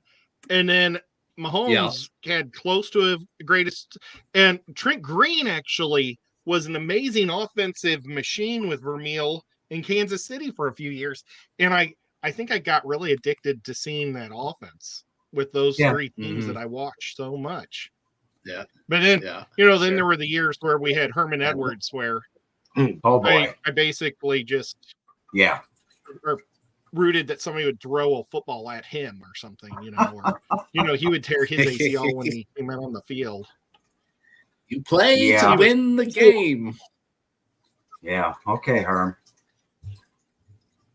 And then Mahomes had close to a greatest. And Trent Green actually was an amazing offensive machine with Vermeil in Kansas City for a few years. And I think I got really addicted to seeing that offense with those Yeah. three teams that I watched so much. Yeah. But then, Yeah. then there were the years where we had Herman Edwards where Oh boy. I basically just Yeah. rooted that somebody would throw a football at him or something, or he would tear his ACL when he came out on the field. You play Yeah. to win the game. Yeah. Okay, Herm.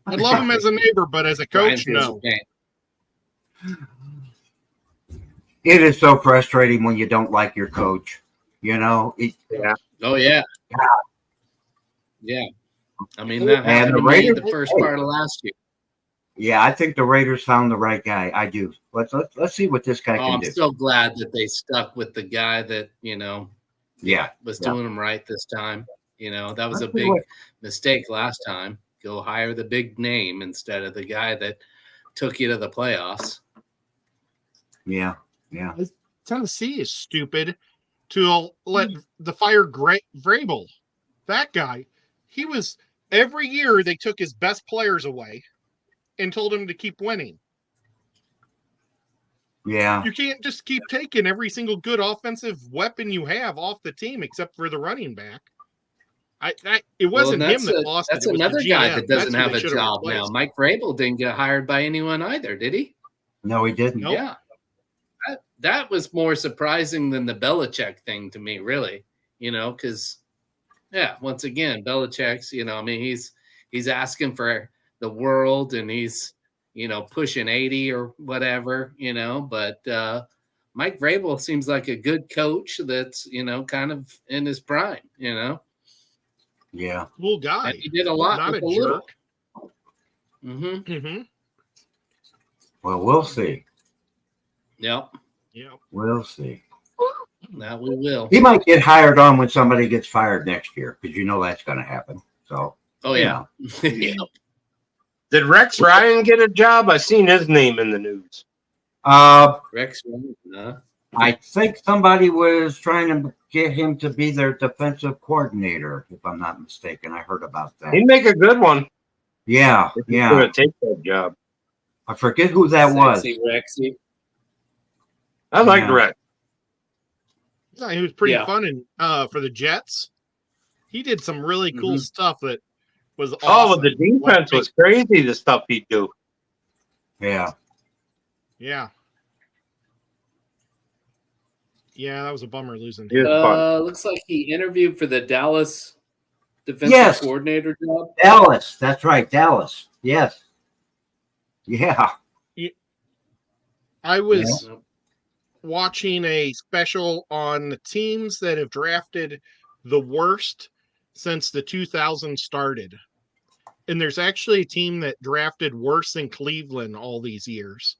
I love him as a neighbor, but as a coach, no. It is so frustrating when you don't like your coach. Oh yeah. Yeah. I mean, that And happened the to me Raiders- the first part of last year. Yeah, I think the Raiders found the right guy. I do. Let's see what this guy Oh, can I'm do. so glad that they stuck with the guy that, Yeah. was Yeah. doing them right this time. That was a Let's see big what- mistake last time. Go hire the big name instead of the guy that took you to the playoffs. Yeah. Yeah. Tennessee is stupid to let the fire Vrabel. That guy, he was every year they took his best players away and told him to keep winning. Yeah. You can't just keep taking every single good offensive weapon you have off the team except for the running back. It wasn't him that lost That's it. It was the another guy GM. that doesn't That's who have they a should have job now. replaced. Mike Vrabel didn't get hired by anyone either, did he? No, he didn't. Nope. Yeah. That was more surprising than the Belichick thing to me, really. Because, once again, Belichick's, he's asking for the world and he's, pushing 80 or whatever, but Mike Vrabel seems like a good coach that's, kind of in his prime, Yeah. Cool guy. and he did a lot Not with a a little. jerk. Mm-hmm. Mm-hmm. Well, we'll see. Yep. Yeah. We'll see. That we will. He might get hired on when somebody gets fired next year because that's going to happen. So. Oh, yeah. Yep. Did Rex Ryan get a job? I seen his name in the news. Rex, I think somebody was trying to get him to be their defensive coordinator, if I'm not mistaken. I heard about that. He'd make a good one. Yeah, If he's yeah. gonna take that job. I forget who that was. Sexy Rexy. I like Yeah. Rex. Yeah, he was pretty Yeah. fun for the Jets. He did some really cool stuff that was awesome. Oh, the defense was crazy. The stuff he'd do. Yeah. Yeah. Yeah, that was a bummer losing. He was fun. Looks like he interviewed for the Dallas defensive Yes. coordinator job. Dallas. That's right. Dallas. Yes. Yeah. I was watching a special on the teams that have drafted the worst since the 2000s started. And there's actually a team that drafted worse than Cleveland all these years.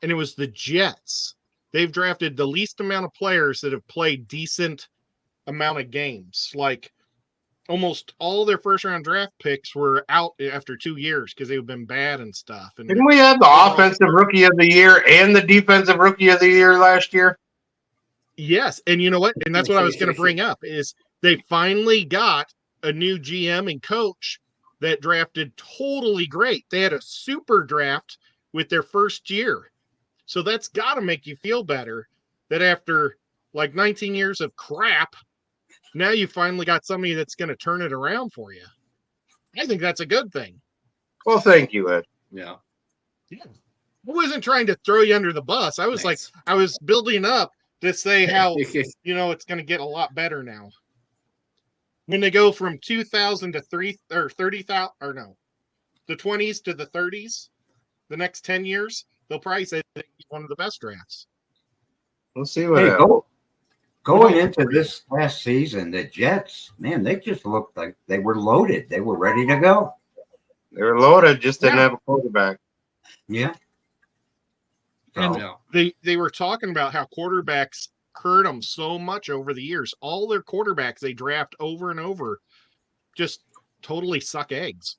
And it was the Jets. They've drafted the least amount of players that have played decent amount of games. Like almost all their first round draft picks were out after 2 years because they've been bad and stuff. And Didn't we have the offensive rookie of the year and the defensive rookie of the year last year? yes, and you know what? And that's what I was going to bring up is they finally got a new GM and coach that drafted totally great. They had a super draft with their first year. So that's got to make you feel better that after like 19 years of crap, now you finally got somebody that's going to turn it around for you. I think that's a good thing. Well, thank you, Ed. Yeah. Yeah. I wasn't trying to throw you under the bus. I was Nice. I was building up to say how, it's going to get a lot better now. When they go from 2,000 to 30,000, or no, the 20s to the 30s, the next 10 years, they'll probably say that he's one of the best drafts. We'll see what Hey, happens. going into this last season, the Jets, man, they just looked like they were loaded. They were ready to go. They were loaded, just didn't Yeah. have a quarterback. Yeah. And So, they were talking about how quarterbacks hurt them so much over the years. All their quarterbacks they draft over and over just totally suck eggs.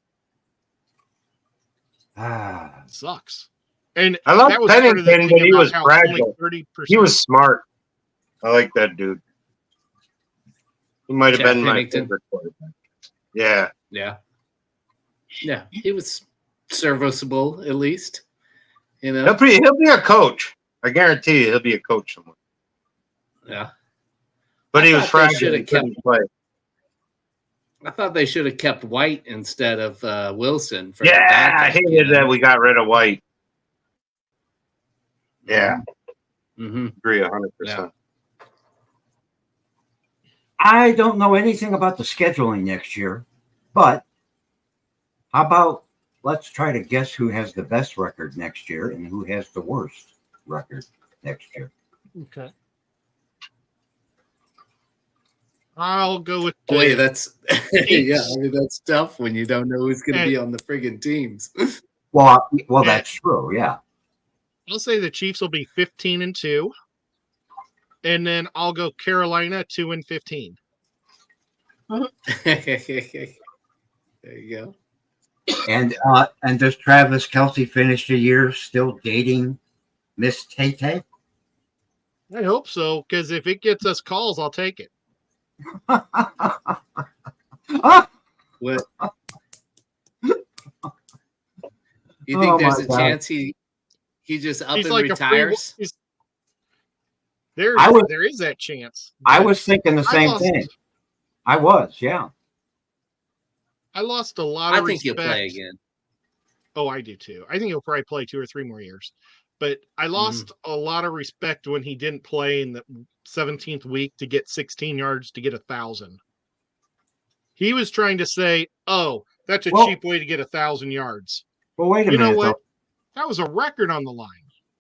Sucks. And I love that was part of the Pennington, thing but he about was how fragile. only 30%. He was smart. I like that dude. He might have Chad been my Pennington. favorite quarterback. Yeah. Yeah. Yeah. He was serviceable, at least. You know? He'll be a coach. I guarantee you he'll be a coach somewhere. Yeah. But I he was thought they fragile. shoulda He couldn't play. I thought they should have kept White instead of Wilson. For the Yeah, I backup, hated you know? that we got rid of White. Yeah, Mm-hmm. agree 100%. I don't know anything about the scheduling next year, but how about let's try to guess who has the best record next year and who has the worst record next year. Okay. I'll go with Boy, that's yeah. Chiefs. I mean, that's tough when you don't know who's going to be on the friggin' teams. Well, Yeah. that's true. Yeah. I'll say the Chiefs will be 15-2, and then I'll go Carolina 2-15. There you go. And does Travis Kelce finish the year still dating Miss Tay Tay? I hope so, because if it gets us calls, I'll take it. What? You Oh, think there's my a God. chance he just up He's and like retires? There is that chance. I but was thinking the same thing. I was, yeah. I lost a lot I of think he'll respect. play again. Oh, I do too. I think he'll probably play 2 or 3 more years. But I lost a lot of respect when he didn't play in the 17th week to get 16 yards to get 1,000. He was trying to say, "Oh, that's a cheap way to get 1,000 yards." Well, wait a You minute. know what? Though. That was a record on the line.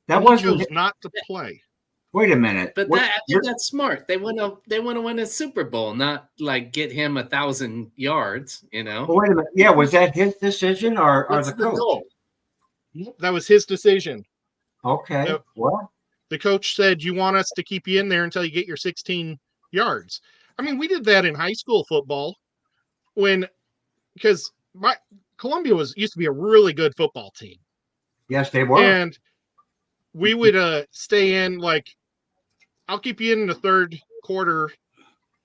That He wasn't. chose not to play. Wait a minute. But What- I think that's smart. They want to win a Super Bowl, not like get him 1,000 yards. You know. well, wait a minute. Yeah, was that his decision or What's the the coach? goal? That was his decision. Okay. Yep. Well, The coach said, "You want us to keep you in there until you get your 16 yards." I mean, we did that in high school football because Columbia used to be a really good football team. yes, they were. And we would stay in, like, I'll keep you in the third quarter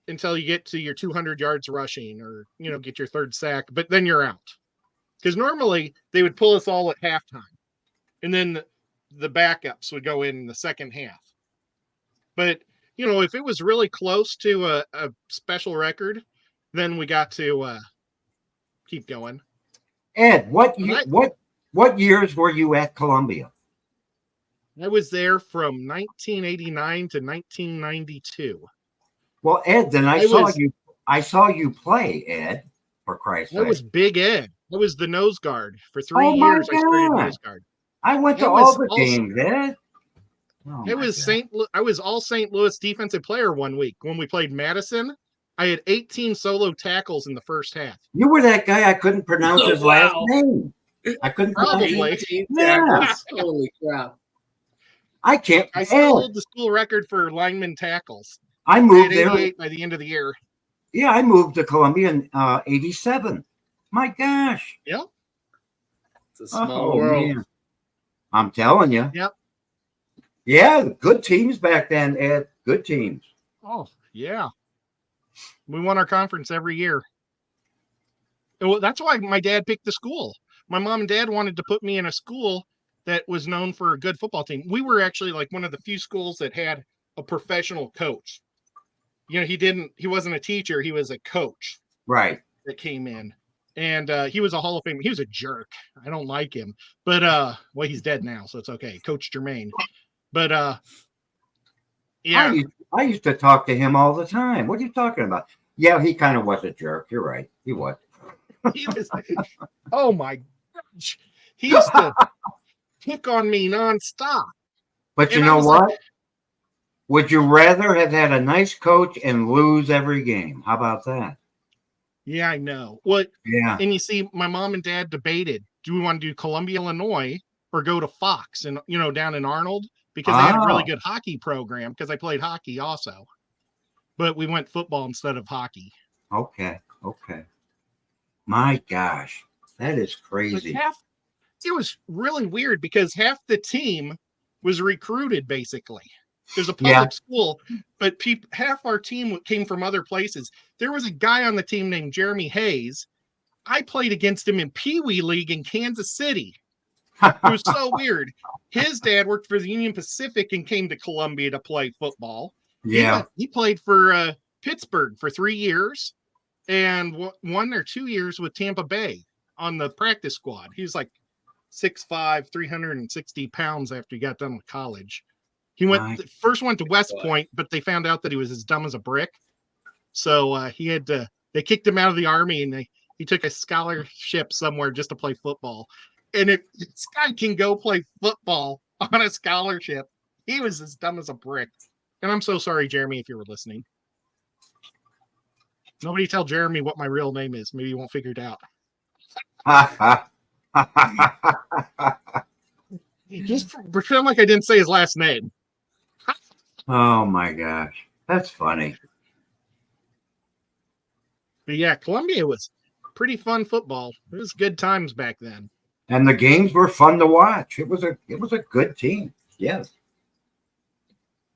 until you get to your 200 yards rushing or, get your third sack, but then you're out. Because normally they would pull us all at halftime. And then the backups would go in the second half. But, if it was really close to a special record, then we got to keep going. Ed, what years were you at Columbia? I was there from 1989 to 1992. Well, Ed, then I saw you play, Ed, for Christ's I sake. was Big Ed. I was the nose guard for 3 Oh, my years. I started God. nose guard. I went to I all was the also- games, Ed. Oh, I my was God. I was all St. Louis defensive player one week when we played Madison. I had 18 solo tackles in the first half. You were that guy I couldn't pronounce his last Wow. name. I couldn't pronounce Probably. it. 18 Yeah. tackles. Holy crap! I can't. I still Ed, hold the school record for lineman tackles. I I had moved there. 88 by the end of the year. Yeah, I moved to Columbia in '87. My gosh. It's a small Oh, world. man. I'm telling you. Yep. Yeah, good teams back then, Ed. Good teams. Oh, yeah. We won our conference every year. Well, that's why my dad picked the school. My mom and dad wanted to put me in a school that was known for a good football team. We were actually like one of the few schools that had a professional coach. He wasn't a teacher, he was a coach Right. that came in. And he was a Hall of Fame. He was a jerk. I don't like him. But well, he's dead now, so it's okay. Coach Jermaine. But yeah. I used to talk to him all the time. What are you talking about? Yeah, he kind of was a jerk. You're right. He was. He was, oh my gosh. He used to pick on me nonstop. But you And I know was what? like- Would you rather have had a nice coach and lose every game? How about that? Yeah, I know. What? Yeah. And you see, my mom and dad debated: do we want to do Columbia, Illinois, or go to Fox and down in Arnold, because they had a really Oh. good hockey program. Because I played hockey also, but we went football instead of hockey. Okay. My gosh, that is But crazy. it was really weird because half the team was recruited basically. There's a public Yeah. school, but half our team came from other places. There was a guy on the team named Jeremy Hayes. I played against him in Pee Wee League in Kansas City. It was so weird. His dad worked for the Union Pacific and came to Columbia to play football. Yeah. He played for Pittsburgh for 3 years and 1 or 2 years with Tampa Bay on the practice squad. He was like 6'5", 360 pounds after he got done with college. He first went to West Point, but they found out that he was as dumb as a brick. So they kicked him out of the Army and he took a scholarship somewhere just to play football. And if this guy can go play football on a scholarship, he was as dumb as a brick. And I'm so sorry, Jeremy, if you were listening. Nobody tell Jeremy what my real name is. Maybe you won't figure it out. Just pretend like I didn't say his last name. Oh my gosh. That's funny. But yeah, Columbia was pretty fun football. It was good times back then. And the games were fun to watch. It was a good team. Yes.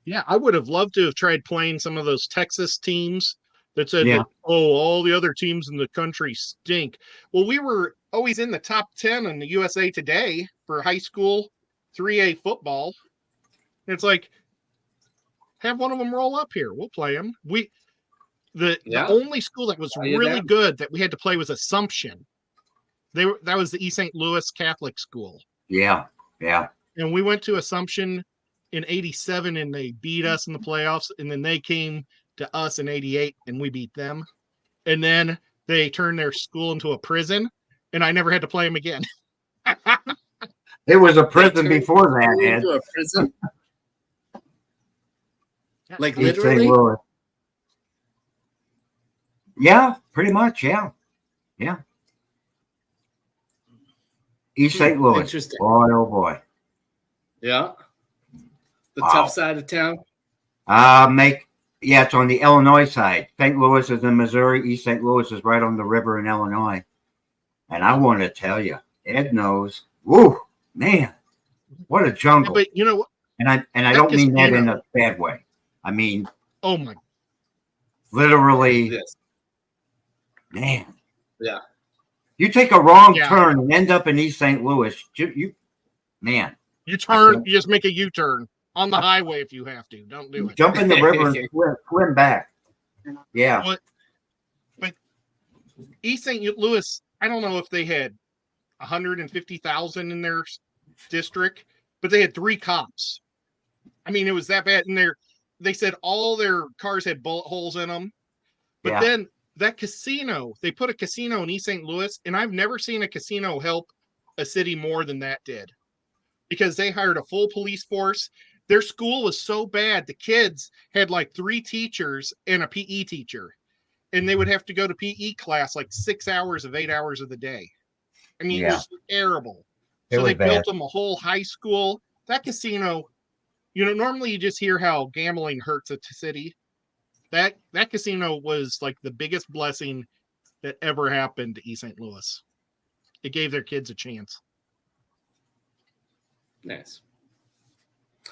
Yeah, I would have loved to have tried playing some of those Texas teams that said, Yeah. that, oh, all the other teams in the country stink. Well, we were always in the top 10 on the USA Today for high school 3A football. It's like, have one of them roll up here. We'll play them. The only school that was really good that we had to play was Assumption. That was the East St. Louis Catholic school. Yeah. Yeah. And we went to Assumption in 87 and they beat us in the playoffs. And then they came to us in 88 and we beat them. And then they turned their school into a prison and I never had to play them again. It was a prison before that, Ed. Into a prison. Like East St. literally. Louis. Yeah, pretty much. Yeah. Yeah. East St. Louis. Interesting. Boy, oh boy. Yeah. The Wow. tough side of town. It's on the Illinois side. St. Louis is in Missouri. East St. Louis is right on the river in Illinois. And I want to tell you, Ed knows. Woo, man, what a jungle! But you know what? And I don't mean that in a bad way. I mean, Oh my! literally, Yes. man. Yeah. You take a wrong Yeah. turn and end up in East St. Louis. Man, You turn, you just make a U-turn on the highway if you have to. Don't do it. jump in the river and swim back. Yeah. But East St. Louis, I don't know if they had 150,000 in their district, but they had 3 cops. I mean, it was that bad. And they said all their cars had bullet holes in them. But Yeah. then that casino, they put a casino in East St. Louis, and I've never seen a casino help a city more than that did. Because they hired a full police force. Their school was so bad, the kids had like 3 teachers and a PE teacher. And they would have to go to PE class like 6 hours of 8 hours of the day. I mean, It was terrible. It So was they bad. built them a whole high school. That casino, normally you just hear how gambling hurts a city. That casino was like the biggest blessing that ever happened to East St. Louis. It gave their kids a chance. Nice.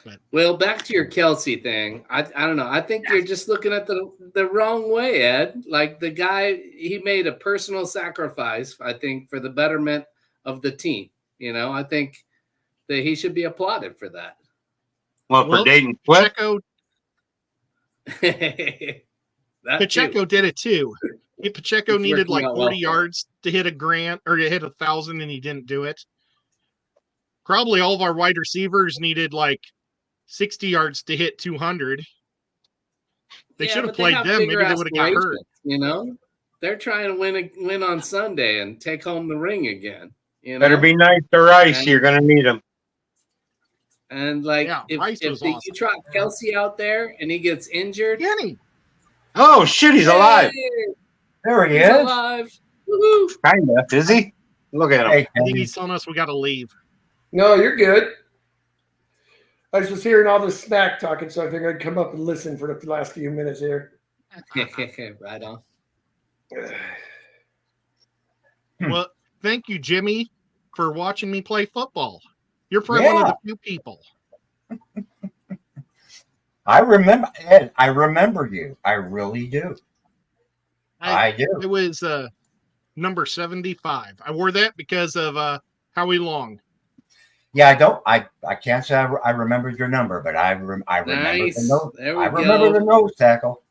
But- Well, back to your Kelsey thing. I don't know. I think you're just looking at the wrong way, Ed. Like the guy, he made a personal sacrifice, I think, for the betterment of the team. I think that he should be applauded for that. Well, for Well, Dayton Swift, Pacheco did it too. Pacheco It's needed working like out 40 well for him. yards to hit a grand or to hit 1,000 and he didn't do it. Probably all of our wide receivers needed like 60 yards to hit 200. They should have played them. Maybe they would have got hurt. They're trying to win on Sunday and take home the ring again. better be nice to Rice. You're going to need him. And like, Yeah, Rice was you awesome. trot Kelsey out there and he gets injured, Kenny. Oh, shit, he's alive. Hey, There he he's is. alive. Woo-hoo. Kind of. Is he? Look at him. Hey, I think he's telling us we got to leave. No, you're good. I was just hearing all this smack talking, so I figured I'd come up and listen for the last few minutes here. Right on. Well, thank you, Jimmy. for watching me play football. You're probably one of the few people. I remember, Ed. I remember you. I really do. I do. It was number 75. I wore that because of Howie Long. Yeah, I can't say I remembered your number, but I remember Nice. the nose. There we I remember go. the nose tackle.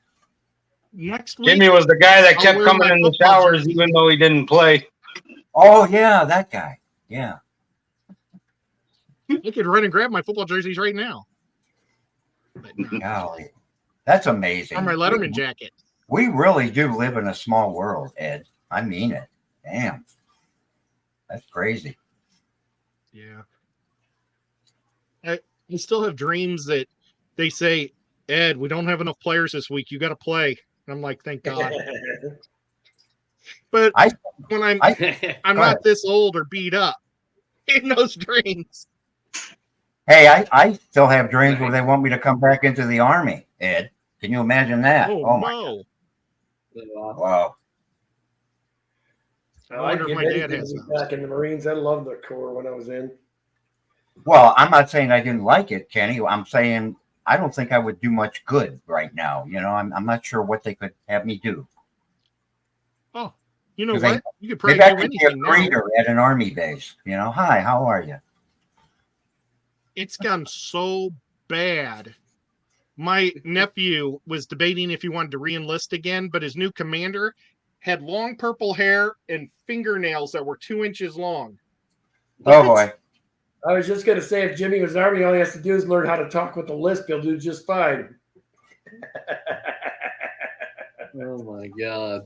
Next week, Jimmy was the guy that I'll kept wear coming my in the football showers jersey. even though he didn't play. Oh yeah, that guy. Yeah. I could run and grab my football jerseys right now. But no, Golly, that's amazing. or my Letterman jacket. We really do live in a small world, Ed. I mean it. Damn, that's crazy. Yeah. I still have dreams that they say, Ed, we don't have enough players this week. You got to play. And I'm like, thank God. But when I'm Go not ahead. this old or beat up in those dreams. Hey, I still have dreams where they want me to come back into the army, Ed. Can you imagine that? Oh, my no. wow. I wonder if my dad has those. back in the Marines. I loved the Corps when I was in. Well, I'm not saying I didn't like it, Kenny. I'm saying I don't think I would do much good right now. You know, I'm not sure what they could have me do. Oh, you know 'Cause what? You could Maybe I probably do could be a anything now. greeter at an army base. You know, hi, how are you? It's gotten so bad. My nephew was debating if he wanted to re-enlist again, but his new commander had long purple hair and fingernails that were 2 inches long. Oh boy. I was just gonna say, if Jimmy was Army, all he has to do is learn how to talk with the lisp. He'll do just fine. Oh my God.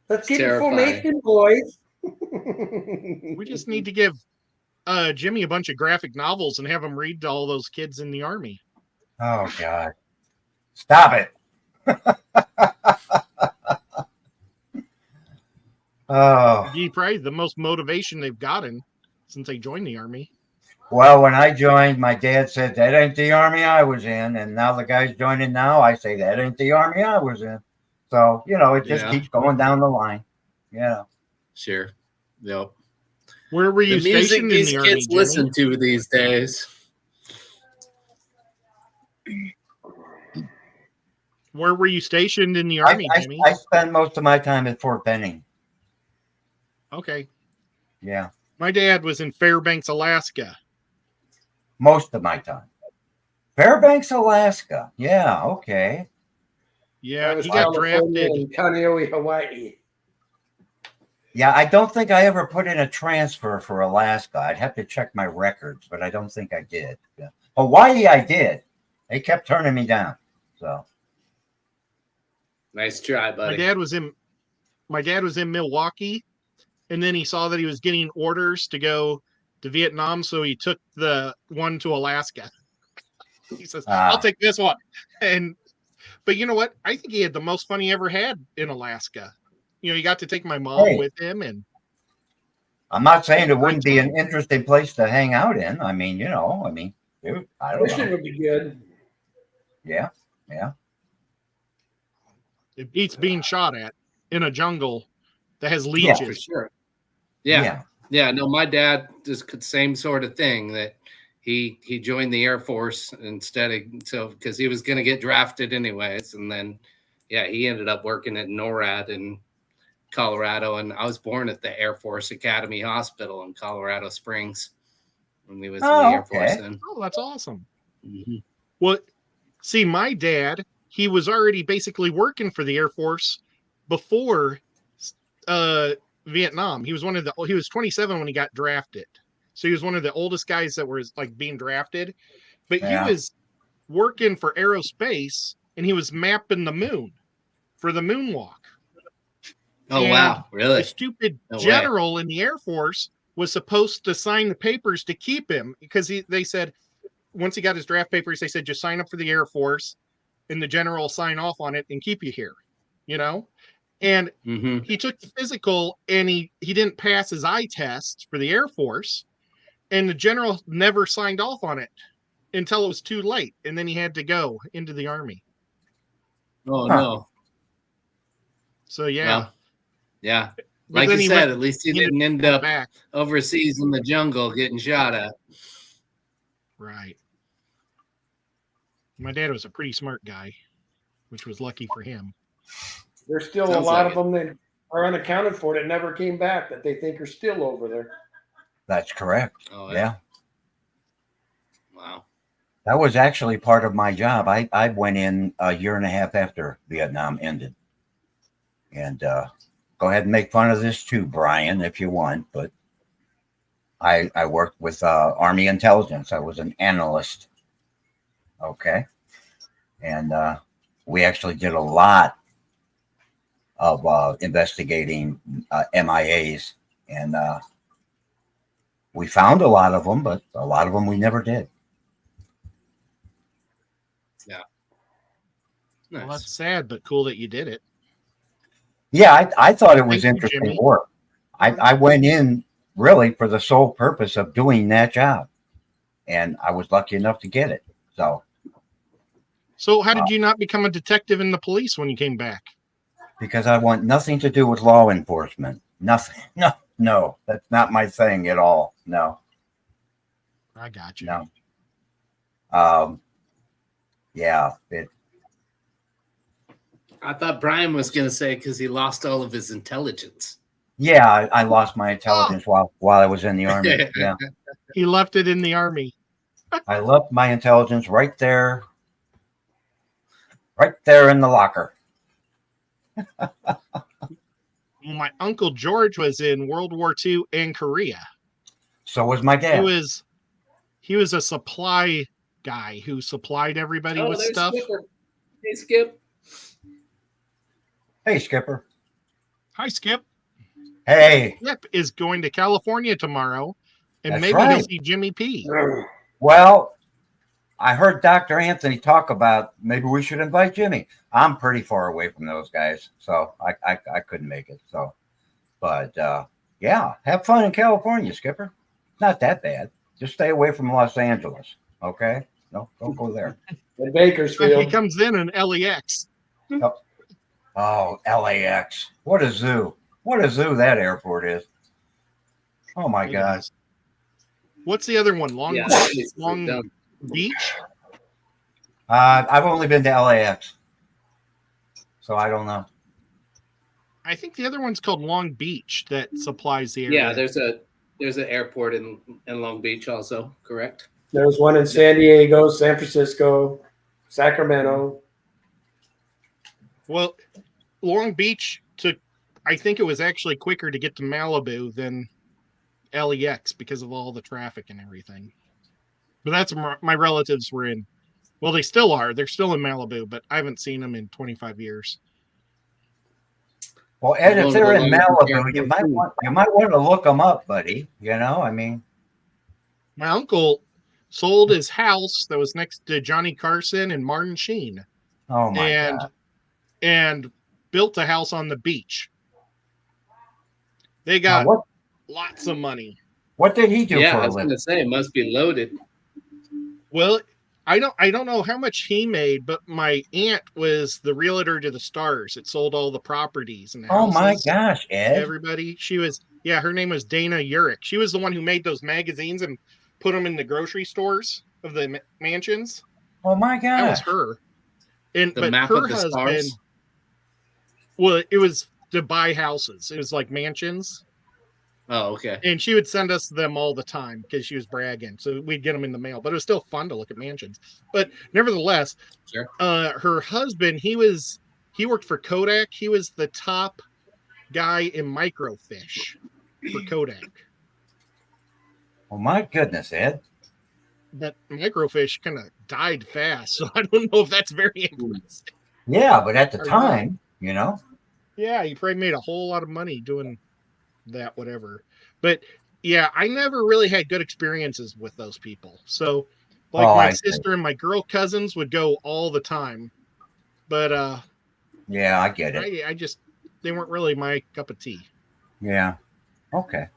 Let's get Terrifying. information, boys. We just need to give Jimmy a bunch of graphic novels and have him read to all those kids in the army. Oh God. Stop it. Oh. He probably the most motivation they've gotten since they joined the army. Well, when I joined, my dad said that ain't the army I was in, and now the guys joining now, I say that ain't the army I was in. So you know, it just Yeah. keeps going down the line. Yeah. Sure. Yep. Where were you The music stationed in these the army, kids Jimmy? listen to these days. Where were you stationed in the army, Jimmy? I spend most of my time at Fort Benning. Okay. Yeah, My dad was in Fairbanks, Alaska. most of my time. Fairbanks, Alaska. Yeah, okay. I Yeah, was he got California drafted. in Kaneohe, Hawaii. Yeah, I don't think I ever put in a transfer for Alaska. I'd have to check my records, but I don't think I did. Yeah. Hawaii, I did. They kept turning me down. So Nice try, buddy. My dad was in Milwaukee, and then he saw that he was getting orders to go to Vietnam, so he took the one to Alaska. He says, I'll take this one. But you know what? I think he had the most fun he ever had in Alaska. You know, he got to take my mom with him, and I'm not saying it wouldn't be an interesting place to hang out in. I mean, dude, I don't Michigan know. would be good. Yeah. it beats being shot at in a jungle that has For leeches. sure. Yeah. No, my dad just same sort of thing that he joined the Air Force because he was going to get drafted anyways, and then he ended up working at NORAD in Colorado, and I was born at the Air Force Academy Hospital in Colorado Springs when he was in the Air Force. And Oh, that's awesome. Mhm. Well, see, my dad, he was already basically working for the Air Force before Vietnam. He was he was 27 when he got drafted. So he was one of the oldest guys that was like being drafted. But he was working for aerospace, and he was mapping the moon for the moonwalk. Oh, And wow. Really? The stupid No way. general in the Air Force was supposed to sign the papers to keep him because they said once he got his draft papers, they said just sign up for the Air Force, and the general will sign off on it and keep you here. You know, and Mm-hmm. he took the physical, and he didn't pass his eye test for the Air Force, and the general never signed off on it until it was too late, and then he had to go into the Army. Oh, Huh. no. So yeah. Well, yeah. But Like then you he said, went- at least he he didn't end up back. overseas in the jungle getting shot at. Right. My dad was a pretty smart guy, which was lucky for him. There's still a Sounds lot like of them that are unaccounted for that never came back that they think are still over there. That's correct. Oh, Yeah. Wow. That was actually part of my job. I went in a year and a half after Vietnam ended. And go ahead and make fun of this too, Brian, if you want. But I worked with Army intelligence. I was an analyst. Okay. And we actually did a lot of investigating MIAs. And we found a lot of them, but a lot of them we never did. Nice. Well, that's sad, but cool that you did it. Yeah, I thought it was Thank you, interesting Jimmy. work. I went in really for the sole purpose of doing that job. And I was lucky enough to get it. So So how did you not become a detective in the police when you came back? because I want nothing to do with law enforcement. Nothing. No, that's not my thing at all. No. I got you. No. Yeah, I thought Brian was going to say because he lost all of his intelligence. yeah, I lost my intelligence while I was in the army. Yeah. He left it in the army. I left my intelligence right there in the locker. My uncle George was in World War II and Korea. So was my dad. He was a supply guy who supplied everybody with there's stuff. Skipper. Hey, Skip. Hey, Skipper. Hi, Skip. Hey. Skip is going to California tomorrow, and That's maybe right. to see Jimmy P. Well, I heard Dr. Anthony talk about maybe we should invite Jimmy. I'm pretty far away from those guys, so I couldn't make it. So, but yeah, have fun in California, Skipper. Not that bad. Just stay away from Los Angeles, okay? No, don't go there. In He Bakersfield. comes in an LAX. Oh, LAX. What a zoo. What a zoo that airport is. Oh my Hey, God. guys. What's the other one? Long Beach? I've only been to LAX, so I don't know. I think the other one's called Long Beach that supplies the area. Yeah, there's an airport in Long Beach also, correct? There's one in San Diego, San Francisco, Sacramento. Well, Long Beach took, I think it was actually quicker to get to Malibu than LAX because of all the traffic and everything. But that's where my relatives were in. Well, they still are. They're still in Malibu, but I haven't seen them in 25 years. Well, Ed, if they're in Malibu, Airport you might want to look them up, buddy. You know, I mean, My uncle sold his house that was next to Johnny Carson and Martin Sheen oh my and God. and built a house on the beach. They Now, got lots of money. what did he do Yeah, for I a was going living? to say it must be loaded. Well, I don't know how much he made, but my aunt was the realtor to the stars. It sold all the properties and the Oh my houses. gosh, Ed. Everybody. She was, yeah, her name was Dana Urich. She was the one who made those magazines and put them in the grocery stores of the mansions. Oh my That was gosh. her. And The but map her of the husband, stars. well, it was to buy houses. It was like mansions. Oh, okay. And she would send us them all the time because she was bragging. So we'd get them in the mail. But it was still fun to look at mansions. But nevertheless, Sure. her husband, he worked for Kodak. He was the top guy in microfiche for Kodak. Oh my goodness, Ed. But microfiche kind of died fast. So I don't know if that's very impressive. Yeah, but at the Or time, you know. Yeah, he probably made a whole lot of money doing that, whatever. But yeah, I never really had good experiences with those people. So like Oh, my I see. sister and my girl cousins would go all the time. But Yeah, I get it. I just, they weren't really my cup of tea. Yeah. Okay.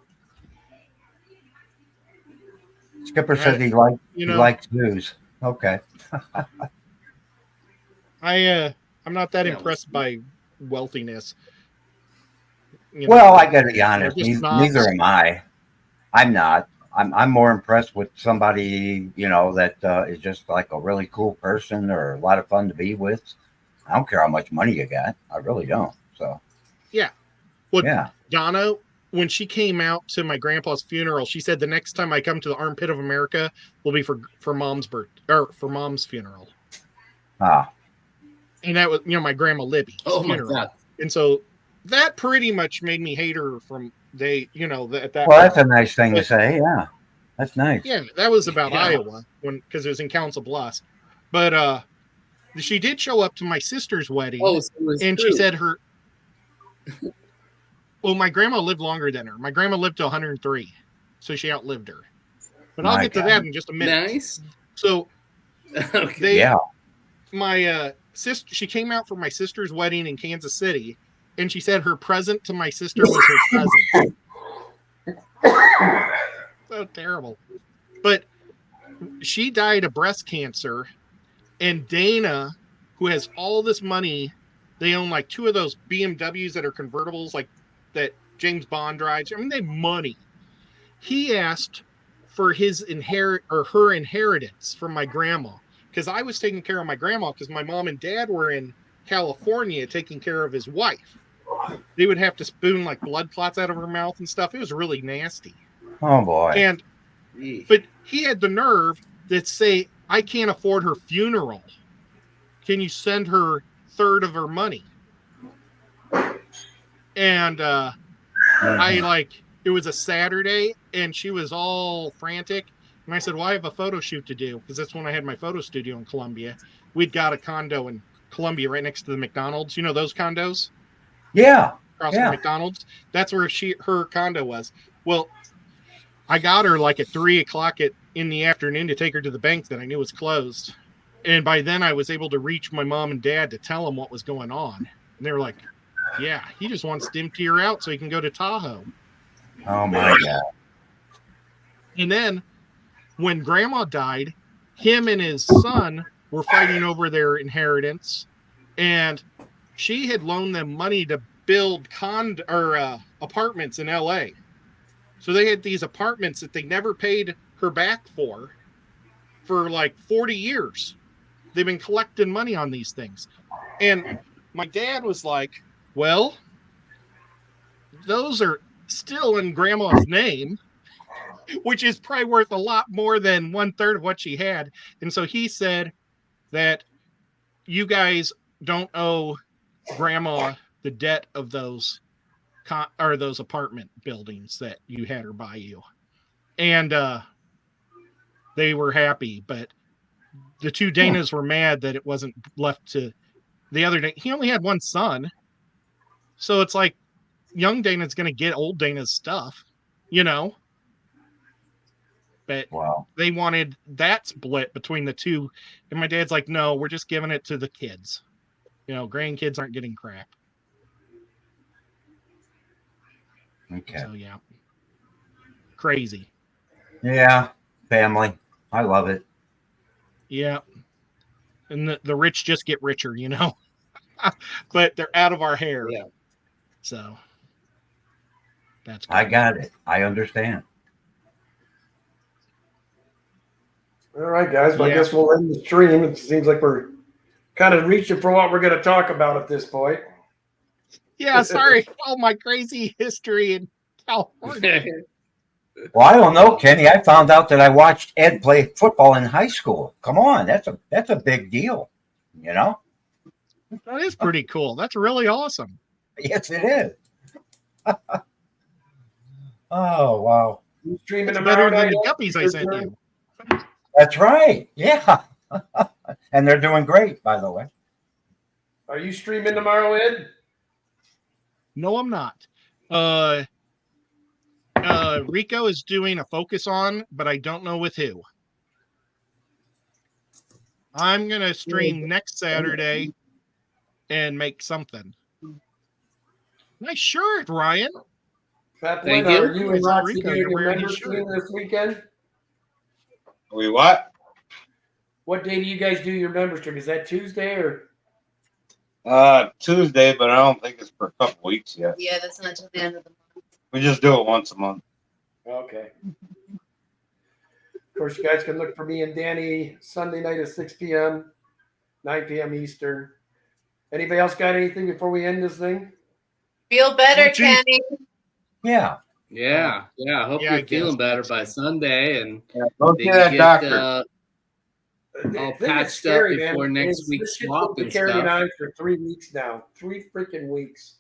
Skipper Right. said he You know, likes zoos. Okay. I'm not that Yeah. impressed by wealthiness. You Well, know, I got to be honest. just Neither snobs. am I. I'm not. I'm more impressed with somebody, that is just like a really cool person or a lot of fun to be with. I don't care how much money you got. I really don't. So Yeah. Well, yeah. Donna, when she came out to my grandpa's funeral, she said the next time I come to the Armpit of America will be for mom's for mom's funeral. Ah, And that was, my grandma Libby's Oh my funeral. God. And so that pretty much made me hate her from at that well, point. that's a nice thing to But- say. Yeah, that's nice. Yeah, that was about Yeah. Iowa because it was in Council Bluffs. But she did show up to my sister's wedding, Oh, so it was and true. she said well, my grandma lived longer than her. My grandma lived to 103, so she outlived her. But I'll My get to God. that in just a minute. Nice. So Okay. Yeah. my sister, she came out for my sister's wedding in Kansas City, and she said her present to my sister was her present. So terrible. But she died of breast cancer, and Dana, who has all this money, they own like 2 of those BMWs that are convertibles, like that James Bond drives. I mean, they have money. He asked for her inheritance from my grandma, because I was taking care of my grandma because my mom and dad were in California taking care of his wife. They would have to spoon like blood clots out of her mouth and stuff. It was really nasty. Oh boy. And Eesh. but he had the nerve to say, I can't afford her funeral. Can you send her third of her money? And it was a Saturday, and she was all frantic. And I said, well, I have a photo shoot to do, because that's when I had my photo studio in Columbia. We'd got a condo in Columbia right next to the McDonald's. You know those condos? Yeah. Across Yeah. from McDonald's? That's where her condo was. Well, I got her like at 3:00 in the afternoon to take her to the bank that I knew was closed. And by then I was able to reach my mom and dad to tell them what was going on. And they were like, yeah, he just wants to empty her out so he can go to Tahoe. Oh my God. And then when grandma died, him and his son were fighting over their inheritance. And she had loaned them money to build apartments in LA. So they had these apartments that they never paid her back for like 40 years. They've been collecting money on these things. And my dad was like, well, those are still in grandma's name, which is probably worth a lot more than 1/3 of what she had. And so he said that you guys don't owe grandma the debt of those apartment buildings that you had her buy you. And they were happy, but the 2 Danas were mad that it wasn't left to the other Dana. He only had 1 son. So it's like young Dana's going to get old Dana's stuff, But Wow. they wanted that split between the 2. And my dad's like, no, we're just giving it to the kids. Grandkids aren't getting crap. Okay. So, yeah. Crazy. Yeah. Family. I love it. Yeah. And the rich just get richer, but they're out of our hair. Yeah. So that's I got it. I understand. All right, guys. Well, Yeah. I guess we'll end the stream. It seems like we're kind of reaching for what we're going to talk about at this point. Yeah, sorry. All my crazy history in California. Well, I don't know, Kenny. I found out that I watched Ed play football in high school. Come on, that's a big deal, That is pretty cool. That's really awesome. Yes, it is. Oh wow, You streaming It's tomorrow better than night? the guppies I sent you. that's right. Yeah, and they're doing great, by the way. Are you streaming tomorrow, Ed? No, I'm not. Rico is doing a focus on, but I don't know with who. I'm gonna stream next Saturday and make something. Nice shirt, Ryan. Pat Thank Flynn, you. Are you and It's Roxy Rico, doing you're your wearing member his stream shirt. this weekend? We what? What day do you guys do your member stream? Is that Tuesday or? Tuesday, but I don't think it's for a couple weeks yet. Yeah, that's not till the end of the month. We just do it once a month. Okay. Of course, you guys can look for me and Danny Sunday night at 6 p.m., 9 p.m. Eastern. Anybody else got anything before we end this thing? Feel better, Oh, geez. Kenny. Yeah. Yeah. I hope Yeah, I you're feeling guess. better by Sunday and Go they see that get doctor. all Thing is patched scary, up before man, next is week's this shit's swap been and carrying stuff. on for 3 weeks now. 3 freaking weeks.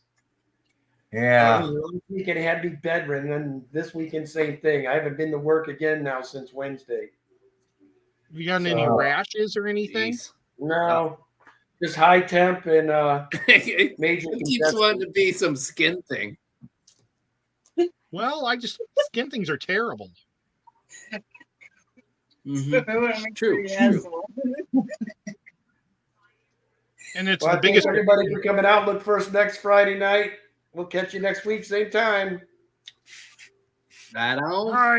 Yeah. Last weekend it had me bedridden, and this weekend same thing. I haven't been to work again now since Wednesday. You got any So- rashes or anything? Jeez. No, just high temp and It major. keeps congestion. wanting to be some skin thing. Well, skin things are terrible. Mhm. I wanna make True, sure you true. ask one. And it's Well, the I thank biggest. everybody for coming out. Look for us next Friday night. We'll catch you next week, same time. Right on. Bye.